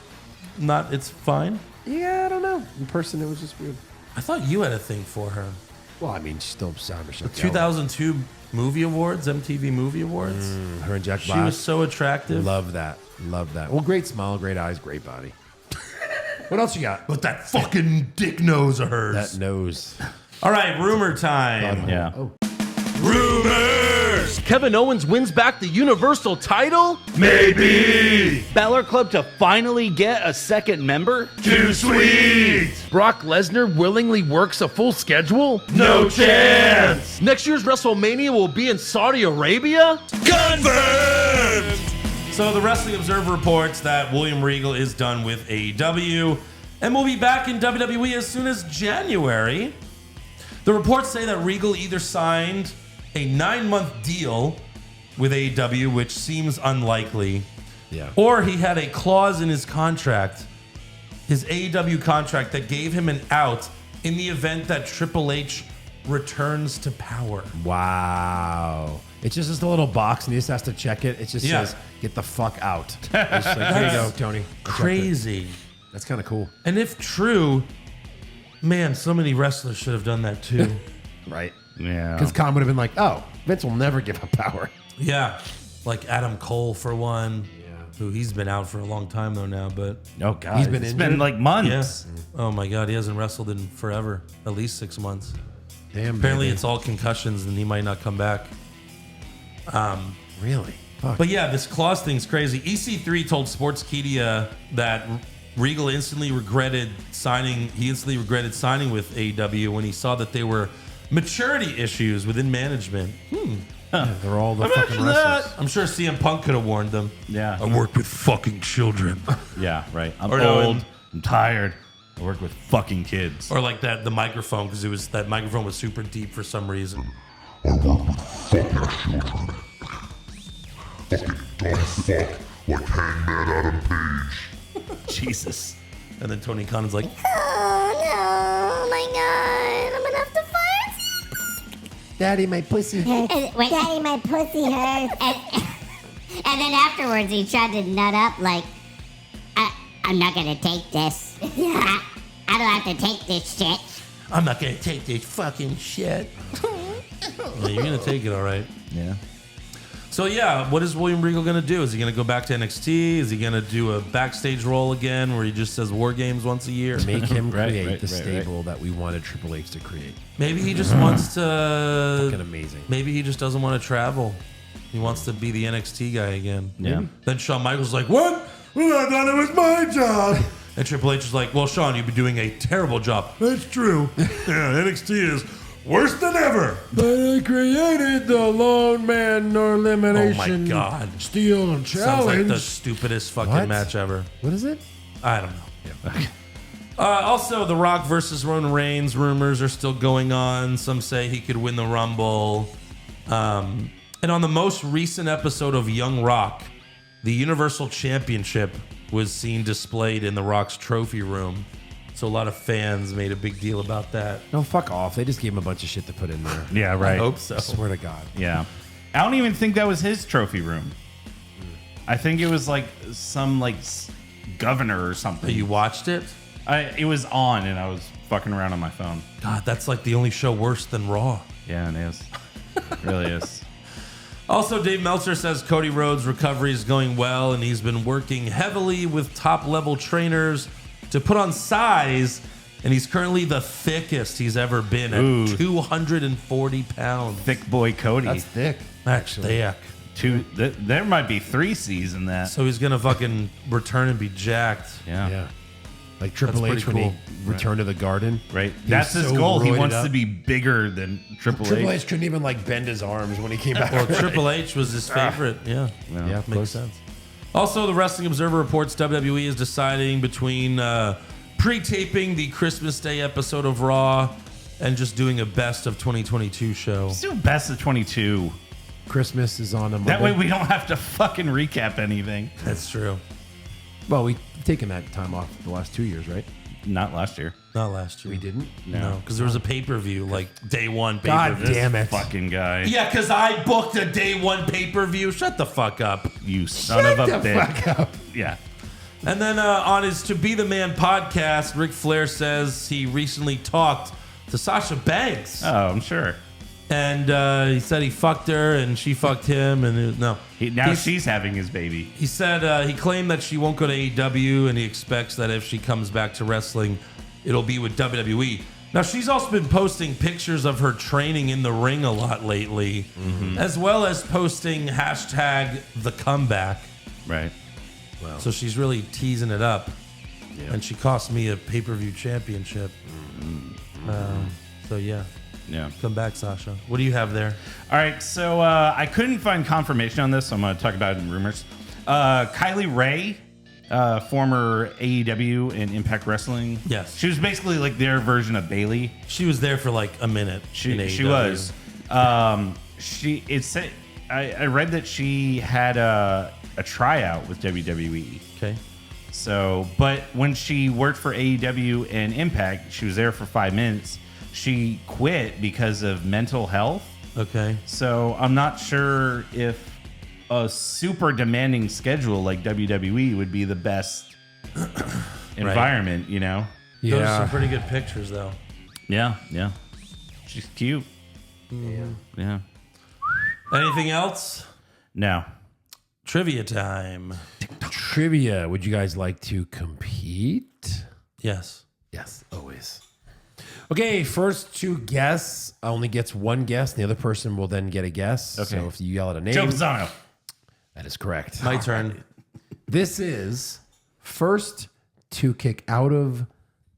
C: fine.
E: Yeah, I don't know. In person, it was just weird.
C: I thought you had a thing for her.
E: Well, I mean, she's still Sarah Michelle Gellar.
C: 2002 Movie Awards, MTV Movie Awards.
E: Her and Jack
C: She
E: Black.
C: was so attractive.
E: Love that. Love that. Well, great smile, great eyes, great body. What else you got?
C: But that fucking dick nose of hers.
E: That nose.
C: All right, rumor time.
D: Yeah.
E: Oh.
C: Rumors!
H: Kevin Owens wins back the Universal title?
C: Maybe!
H: Balor Club to finally get a second member?
C: Too sweet!
H: Brock Lesnar willingly works a full schedule?
C: No chance!
H: Next year's WrestleMania will be in Saudi Arabia?
C: Confirmed! So the Wrestling Observer reports that William Regal is done with AEW and will be back in WWE as soon as January. The reports say that Regal either signed a 9-month deal with AEW, which seems unlikely, or he had a clause in his contract, his AEW contract, that gave him an out in the event that Triple H returns to power.
E: Wow. It's just a little box, and he just has to check it. It just says, "Get the fuck out." It's just like, here you go, Tony.
C: Crazy.
E: That's kind of cool.
C: And if true, man, so many wrestlers should have done that too.
E: Right.
D: Yeah.
E: Because Khan would have been like, "Oh, Vince will never give up power."
C: Yeah, like Adam Cole for one. Who he's been out for a long time though now, but
D: Oh god,
E: He's been
D: it's
E: injured?
D: been like months.
C: oh my god, he hasn't wrestled in forever, at least 6 months.
E: Damn.
C: Apparently,
E: baby.
C: it's all concussions, and he might not come back.
E: really. Fuck.
C: But yeah, this clause thing's crazy. EC3 told Sportskeeda that Regal instantly regretted signing. He instantly regretted signing with AEW when he saw that there were maturity issues within management.
E: Yeah, they're all the fucking wrestlers.
C: I'm sure CM Punk could have warned them.
D: Yeah.
C: I work with fucking children.
D: Yeah, right. I'm
C: Or no,
D: old. I'm tired. I work with fucking kids.
C: Or like the microphone, because that microphone was super deep for some reason.
D: Jesus.
C: And then Tony Khan's like,
I: Oh my god, I'm gonna have to fire
E: Daddy, my pussy.
I: Daddy, my pussy hurts. And then afterwards, he tried to nut up like, I'm not gonna take this. I don't have to take this shit.
C: I'm not gonna take this fucking shit. Yeah, you're gonna take it, all right.
D: Yeah.
C: So yeah, what is William Regal gonna do? Is he gonna go back to NXT? Is he gonna do a backstage role again, where he just says War Games once a year?
E: Make him create the stable that we wanted Triple H to create.
C: Maybe he just wants to.
E: Fucking amazing.
C: Maybe he just doesn't want to travel. He wants to be the NXT guy again.
D: Yeah.
C: Then Shawn Michaels is like, "What? Well, I thought it was my job." And Triple H is like, "Well, Shawn, you've been doing a terrible job." That's true. Yeah, NXT is worse than ever.
E: But I created the Lone Man Elimination.
C: Oh my God.
E: Steel
C: Sounds
E: Challenge.
C: like the stupidest fucking
E: What?
C: match ever.
E: What is it?
C: I don't know. Also, The Rock versus Roman Reigns rumors are still going on. Some say he could win the Rumble. And on the most recent episode of Young Rock, the Universal Championship was seen displayed in The Rock's trophy room. So a lot of fans made a big deal about that.
E: No, fuck off. They just gave him a bunch of shit to put in there.
D: Yeah, right.
C: I hope so.
E: I swear to God.
D: Yeah. I don't even think that was his trophy room. I think it was like some governor or something.
C: You watched it?
D: It was on and I was fucking around on my phone.
C: God, that's like the only show worse than Raw.
D: Yeah, it is. It really is.
C: Also, Dave Meltzer says Cody Rhodes' recovery is going well, and he's been working heavily with top-level trainers to put on size, and he's currently the thickest he's ever been at 240 pounds.
D: Thick boy Cody.
E: That's thick.
C: That's thick.
D: There might be 3 C's in that.
C: So he's going to fucking return and be jacked.
D: Yeah.
E: Like Triple
C: That's
E: H when
C: pretty
E: he returned to the Garden.
D: Right.
E: He
D: That's
E: was
D: his
E: so
D: goal. He
E: roided
D: wants
E: up.
D: to be bigger than Triple H.
E: Triple H couldn't even bend his arms when he came back.
C: Well, Triple H was his favorite. Yeah.
E: Yeah, of
C: Makes
E: course.
C: sense. Also, the Wrestling Observer reports WWE is deciding between pre-taping the Christmas Day episode of Raw and just doing a best of 2022 show.
D: Let's do best of 22.
E: Christmas is on a Monday.
D: That way we don't have to fucking recap anything.
C: That's true.
E: Well, we've taken that time off the last 2 years, right?
D: Not last year.
C: Not last year.
E: We didn't?
C: No, because there was a pay-per-view, like day one
E: God
C: pay-per-view.
E: damn it.
D: Fucking guy.
C: Yeah, because I booked a day one pay-per-view. Shut the fuck up.
D: You son of a bitch. Yeah.
C: And then on his To Be The Man podcast, Ric Flair says he recently talked to Sasha Banks.
D: Oh, I'm sure.
C: And he said he fucked her and she fucked him. And no.
D: Now she's having his baby.
C: He said he claimed that she won't go to AEW and he expects that if she comes back to wrestling, it'll be with WWE. Now, she's also been posting pictures of her training in the ring a lot lately, as well as posting hashtag the comeback.
D: Right.
C: Wow. So she's really teasing it up. Yeah. And she cost me a pay-per-view championship. So, yeah.
D: Yeah.
C: Come back, Sasha. What do you have there?
D: All right. So I couldn't find confirmation on this, so I'm going to talk about it in rumors. Kylie Ray, former AEW and Impact Wrestling.
C: Yes.
D: She was basically like their version of Bayley.
C: She was there for like a minute.
D: She
C: AEW.
D: was. I read that she had a tryout with WWE.
C: Okay.
D: So, but when she worked for AEW and Impact, she was there for 5 minutes. She quit because of mental health.
C: Okay.
D: So I'm not sure if a super demanding schedule like WWE would be the best environment, you know?
C: Yeah. Those are some pretty good pictures, though.
D: Yeah, yeah. She's cute. Yeah.
C: Anything else?
D: No.
C: Trivia time.
E: Trivia. Would you guys like to compete?
C: Yes.
E: Yes, always. Okay, first to guess only gets one guess. The other person will then get a guess.
D: Okay.
E: So if you yell at a name.
D: Joe Pisano.
E: That is correct.
C: My turn.
E: This is first to kick out of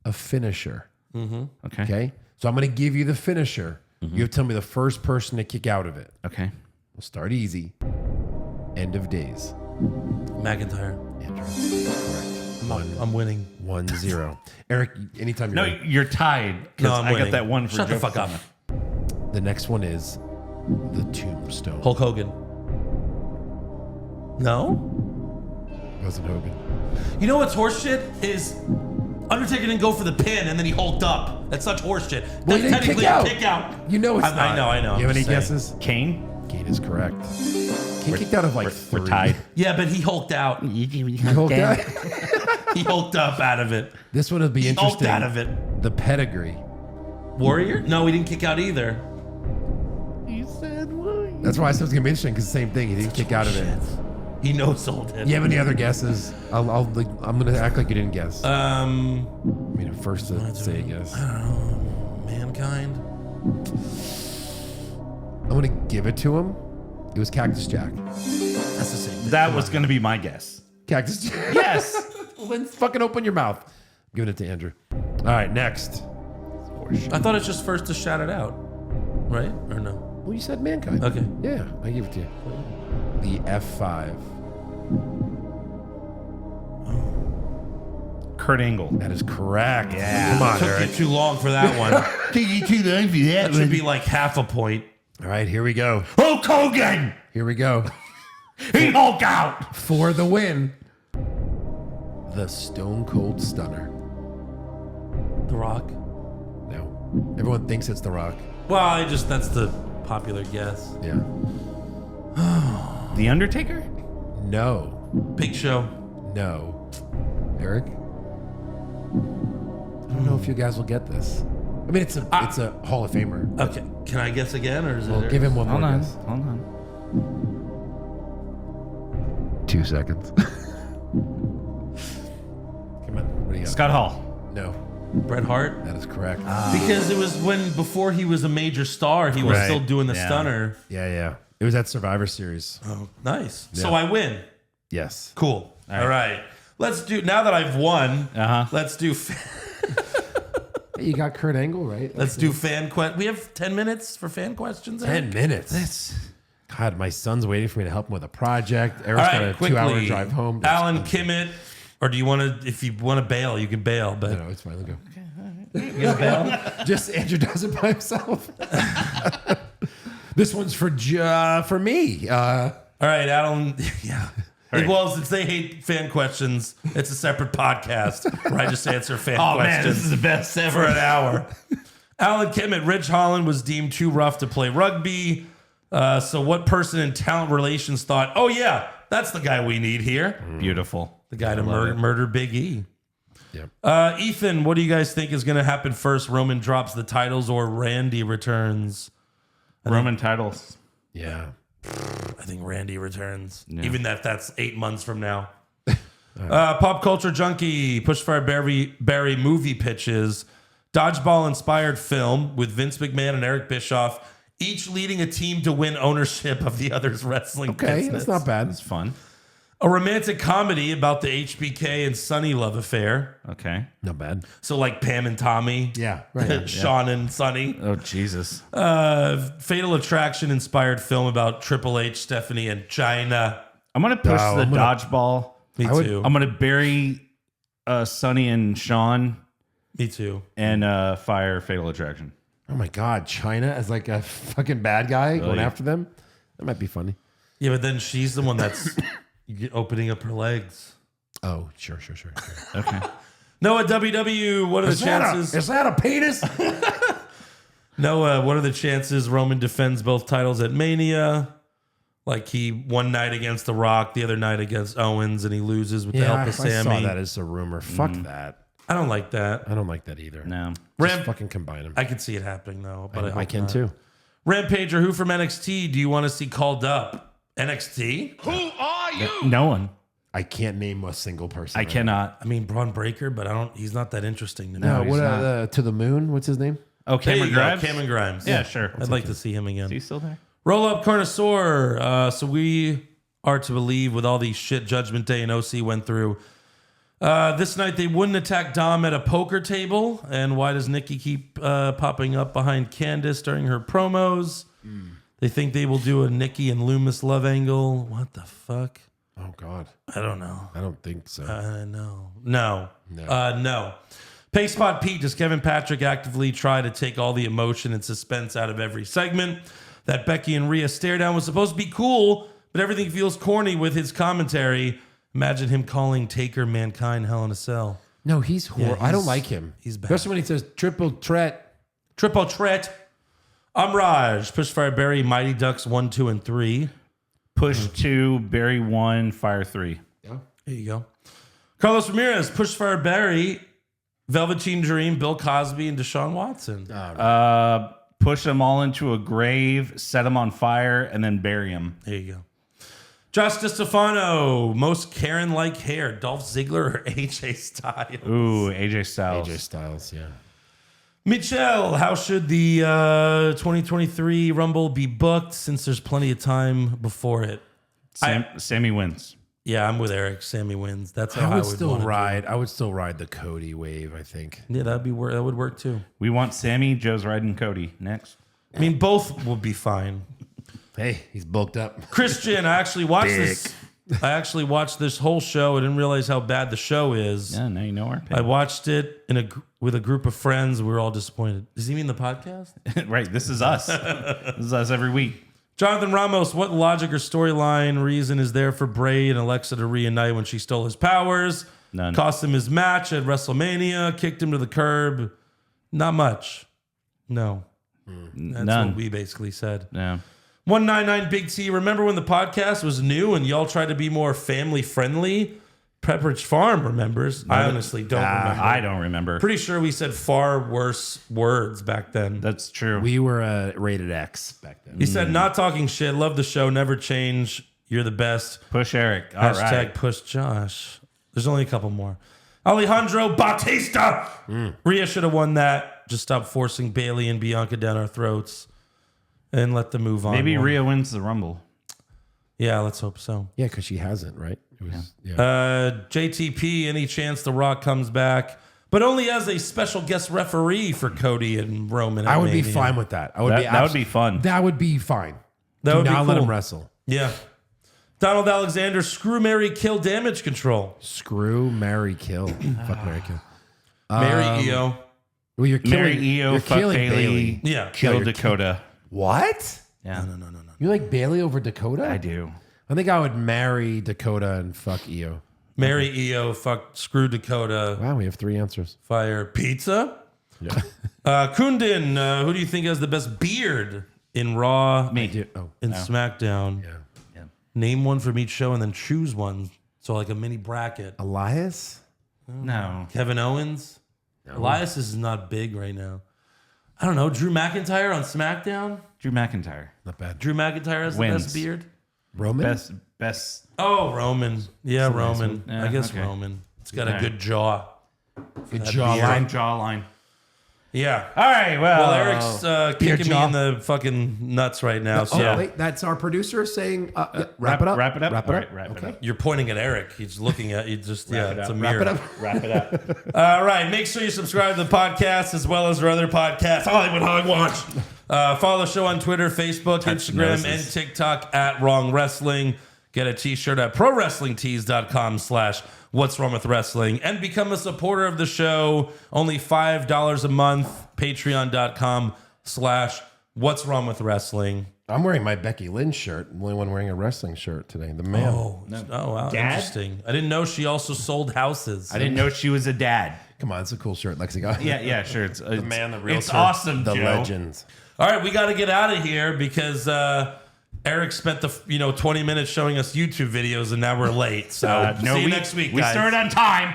E: a finisher.
D: Okay.
E: Okay? So I'm going to give you the finisher. You have to tell me the first person to kick out of it.
D: Okay.
E: We'll start easy. End of days.
C: McIntyre.
E: Correct.
C: I'm winning.
E: 1-0. Eric, anytime you're
D: No,
E: ready.
D: you're tied.
C: No,
D: Because
C: I'm
D: I
C: winning.
D: got that one for
C: Shut
D: Joe
C: the fuck up.
D: Pisano.
E: The next one is the tombstone.
C: Hulk Hogan. No?
E: Wasn't Hogan.
C: You know what's horseshit is Undertaker didn't go for the pin and then he hulked up. That's such horseshit.
E: Well,
C: That's
E: he didn't
C: technically
E: kick out.
C: a kick out.
E: You know it's
C: I know.
E: You have
C: I'm
E: any
C: just saying.
E: guesses?
D: Kane?
E: Kane is correct. Kane kicked out of like
D: We're
E: 3.
D: tied.
C: Yeah, but he hulked out.
E: You hulked out?
C: He hulked up out of it.
E: This one will be
C: He hulked
E: interesting.
C: out of it.
E: The pedigree.
C: Warrior? No, he didn't kick out either.
E: That's why I said it's gonna be interesting because the same thing. He didn't kick out of it.
C: He knows old head.
E: You have any other guesses? I'm gonna act like you didn't guess. I mean, at first to say a guess.
C: I don't know. Mankind.
E: I'm gonna give it to him. It was Cactus Jack.
C: That's the same thing.
D: That was going to be my guess.
E: Cactus Jack.
D: Yes.
E: Well, then fucking open your mouth. I'm giving it to Andrew. All right, next.
C: I thought it's just first to shout it out, right? Or no?
E: Well, you said Mankind.
C: Okay.
E: Yeah, I give it to you. The F5.
D: Kurt Angle.
E: That is correct.
D: Yeah.
E: Come on,
C: Took
E: Eric.
C: you too long for that one.
D: Take you too long for that
C: That should be like half a point.
E: All right, here we go.
D: Hulk Hogan.
E: Here we go.
D: He Hulk out.
E: For the win. The Stone Cold Stunner.
C: The Rock.
E: No. Everyone thinks it's The Rock.
C: Well, that's the popular guess.
E: Yeah.
D: The Undertaker?
E: No.
C: Big Show.
E: No. Eric? I don't know if you guys will get this. I mean, it's a Hall of Famer.
C: Okay. Can I guess again, or is
E: Well,
C: it?
E: give him one
D: Hold
E: more
D: on.
E: guess.
D: Hold on.
E: 2 seconds. Come on. What do you got?
D: Scott Hall.
E: No.
C: Bret Hart.
E: That is correct.
C: Because it was before he was a major star, he was
E: Right.
C: still doing the
D: Yeah.
C: stunner.
E: Yeah. It was at Survivor Series.
C: Oh, nice.
E: Yeah.
C: So I win.
E: Yes.
C: Cool. All right. Let's do, now that I've won, let's do
E: Hey, you got Kurt Angle, right?
C: let's do fan question. We have 10 minutes for fan questions.
E: 10 minutes. God, my son's waiting for me to help him with a project.
C: All
E: Eric's got
C: right,
E: a
C: quickly.
E: 2-hour drive home. That's
C: Alan
E: fun.
C: Kimmett, or do you want to, if you want to bail, you can bail. But
E: No, it's fine. Let go.
C: you gonna bail?
E: Just Andrew does it by himself. This one's for me.
C: All right, Alan. Yeah. Well, since they hate fan questions, it's a separate podcast where I just answer fan
D: Oh,
C: questions.
D: man, this is the best
C: For
D: ever.
C: an hour. Alan Kimmett, Rich Holland was deemed too rough to play rugby. So what person in talent relations thought, oh yeah, that's the guy we need here?
D: Beautiful.
C: The guy to murder Big E.
E: Yep.
C: Ethan, what do you guys think is going to happen first? Roman drops the titles or Randy returns?
D: Roman titles.
E: Yeah.
C: I think Randy returns, even if that's 8 months from now. Pop culture junkie, Pushfire Barry movie pitches, dodgeball inspired film with Vince McMahon and Eric Bischoff, each leading a team to win ownership of the other's wrestling
E: Okay,
C: business.
E: that's not bad.
D: It's fun.
C: A romantic comedy about the HBK and Sonny love affair.
D: Okay.
E: Not bad.
C: So like Pam and Tommy.
E: Yeah, right.
C: Sean and Sonny.
D: Oh, Jesus.
C: Fatal Attraction inspired film about Triple H, Stephanie, and China.
D: I'm going to push
E: Oh,
D: the
E: I'm gonna-
D: dodgeball.
C: Me
E: I would-
C: too.
D: I'm going to bury Sonny and Sean
C: Me too.
D: and fire Fatal Attraction.
E: Oh my God, China as like a fucking bad guy going
D: yeah.
E: after them. That might be funny.
C: Yeah, but then she's the one that's opening up her legs.
E: Oh, sure.
D: Okay.
C: Noah WW, what are the chances?
E: Is that a penis?
C: Noah, what are the chances Roman defends both titles at Mania? Like he one night against The Rock, the other night against Owens, and he loses with the help
E: I
C: of Sammy.
E: saw that as a rumor. Fuck that.
C: I don't like that.
E: I don't like that either.
D: No.
E: Just fucking combine them.
C: I can see it happening though, but
E: I
C: hope
E: can
C: not.
E: too.
C: Rampager, who from NXT do you want to see called up? NXT?
G: Who are you?
D: No one.
E: I can't name a single person.
D: I
E: right
D: cannot.
C: I mean Braun Breaker, but he's not that interesting to me.
E: now.
D: No,
E: What
D: he's not.
E: to the moon? What's his name?
D: Oh,
C: There
D: Cameron
C: you go,
D: Grimes?
C: Cameron Grimes.
D: Yeah, sure.
C: I'd like to see him again.
D: Is he still there?
C: Roll up Carnosaur. So we are to believe with all these shit Judgment Day and OC went through. This night they wouldn't attack Dom at a poker table. And why does Nikki keep popping up behind Candice during her promos? They think they will do a Nikki and Loomis love angle. What the fuck?
E: Oh God,
C: I don't know.
E: I don't think so.
C: No. Pay Spot Pete, does Kevin Patrick actively try to take all the emotion and suspense out of every segment? That Becky and Rhea stare down was supposed to be cool, but everything feels corny with his commentary. Imagine him calling Taker Mankind Hell in a Cell.
E: No, he's horrible. I don't
C: he's-
E: like him.
C: he's bad.
E: Especially when he says triple threat.
C: Triple threat. I'm Raj. Pushfire Barry, Mighty Ducks 1, 2, and 3.
D: Push 2, bury 1, fire 3.
C: There you go. Carlos Ramirez, Pushfire Barry, Velveteen Dream, Bill Cosby, and Deshaun Watson.
D: push them all into a grave, set them on fire, and then bury them.
C: There you go. Josh DeStefano, most Karen-like hair, Dolph Ziggler or AJ Styles?
D: Ooh, AJ Styles.
E: AJ Styles, yeah.
C: Michelle, how should the 2023 Rumble be booked since there's plenty of time before it?
D: Sammy wins.
C: Yeah, I'm with Eric. Sammy wins. That's how
E: I would
C: would
E: still
C: wanna do it.
E: ride. I would still ride the Cody wave. I think.
C: Yeah, that would work too.
D: We want Sammy. Joe's riding Cody. Next.
C: I mean, both would be fine.
E: Hey, he's bulked up.
C: Christian, I actually watched this. I actually watched this whole show. I didn't realize how bad the show is.
D: Yeah, now you know our opinion.
C: I watched it with a group of friends. We were all disappointed. Does he mean the podcast?
D: Right. This is us. This is us every week.
C: Jonathan Ramos, what logic or storyline reason is there for Bray and Alexa to reunite when she stole his powers?
D: None.
C: Cost him his match at WrestleMania, kicked him to the curb. Not much. No. That's
D: None.
C: what we basically said.
D: Yeah.
C: 199 Big T, remember when the podcast was new and y'all tried to be more family friendly? Pepperidge Farm remembers. I honestly don't remember.
D: I don't remember.
C: Pretty sure we said far worse words back then.
D: That's true.
E: We were rated X back then.
C: He said, not talking shit. Love the show. Never change. You're the best.
D: Push Eric. All
C: Hashtag
D: right.
C: push Josh. There's only a couple more. Alejandro Bautista. Rhea should have won that. Just stop forcing Bailey and Bianca down our throats and let them move on.
D: Maybe Rhea wins the Rumble.
C: Yeah, let's hope so.
E: Yeah, because she hasn't, right? It was, yeah.
C: JTP, any chance The Rock comes back, but only as a special guest referee for Cody and Roman.
E: I would be
C: Mania.
E: fine with that. I would
D: That would be fun.
E: That would be fine.
C: That
E: Do
C: would be
E: not let
C: cool.
E: him wrestle.
C: Yeah. Donald Alexander, screw, marry, kill, damage control.
E: Screw, marry, kill. Fuck, marry, kill.
C: Marry EO.
E: Well, you're killing.
D: Marry EO,
E: you're
D: fuck
E: killing
D: Bailey.
C: Yeah.
D: Kill
E: you're
D: Dakota.
E: What?
D: Yeah.
C: No.
E: You like Bailey over Dakota?
D: I do.
E: I think I would marry Dakota and fuck Io.
C: Marry EO, fuck, screw Dakota,
E: Wow, we have 3 answers.
C: fire pizza.
E: Yeah.
C: Kundin, who do you think has the best beard in Raw
D: Me.
C: and SmackDown?
E: Yeah.
C: Name one from each show and then choose one. So like a mini bracket.
E: Elias?
D: No.
C: Kevin Owens? Elias is not big right now. I don't know. Drew McIntyre on SmackDown?
D: Drew McIntyre.
E: Not bad.
C: Drew McIntyre has
D: Wins.
C: the best beard?
E: Roman?
D: Best.
C: Oh, Roman. Yeah, Roman.
D: Yeah,
C: I guess
D: okay.
C: Roman. It's got a
D: Okay.
C: good jaw.
E: Good
D: Jawline.
E: jawline.
D: Jawline.
C: Yeah.
D: All right. Well,
C: Well, Eric's kicking me
E: jaw.
C: in the fucking nuts right now. So
E: Oh, wait, that's our producer saying, wrap it up.
D: Wrap it up.
E: Wrap it
D: All
E: up.
D: right, wrap it
E: Okay.
D: up.
C: you're pointing at Eric. He's looking at you. Just
D: Wrap it
C: it's a
D: up.
C: mirror.
E: Wrap it up.
D: Wrap it up.
C: All right. Make sure you subscribe to the podcast as well as our other podcasts. Hollywood Hog Watch. Follow the show on Twitter, Facebook, Instagram,
D: noses.
C: and TikTok at Wrong Wrestling. Get a t-shirt at prowrestlingtees.com/What's Wrong with Wrestling and become a supporter of the show. Only $5 a month. Patreon.com/What's Wrong with Wrestling.
E: I'm wearing my Becky Lynch shirt. I'm the only one wearing a wrestling shirt today. The man.
C: Oh wow.
D: Dad?
C: Interesting. I didn't know she also sold houses.
D: I didn't know she was a dad.
E: Come on, it's a cool shirt, Lexi got.
D: Yeah, sure. It's the
E: man, the real
D: It's
E: shirt.
D: awesome,
E: The
D: Joe.
E: legends.
C: All right, we got to get out of here because Eric spent the 20 minutes showing us YouTube videos and now we're late. So
D: No,
C: see you
D: we,
C: next week,
D: we
C: guys.
D: start on time.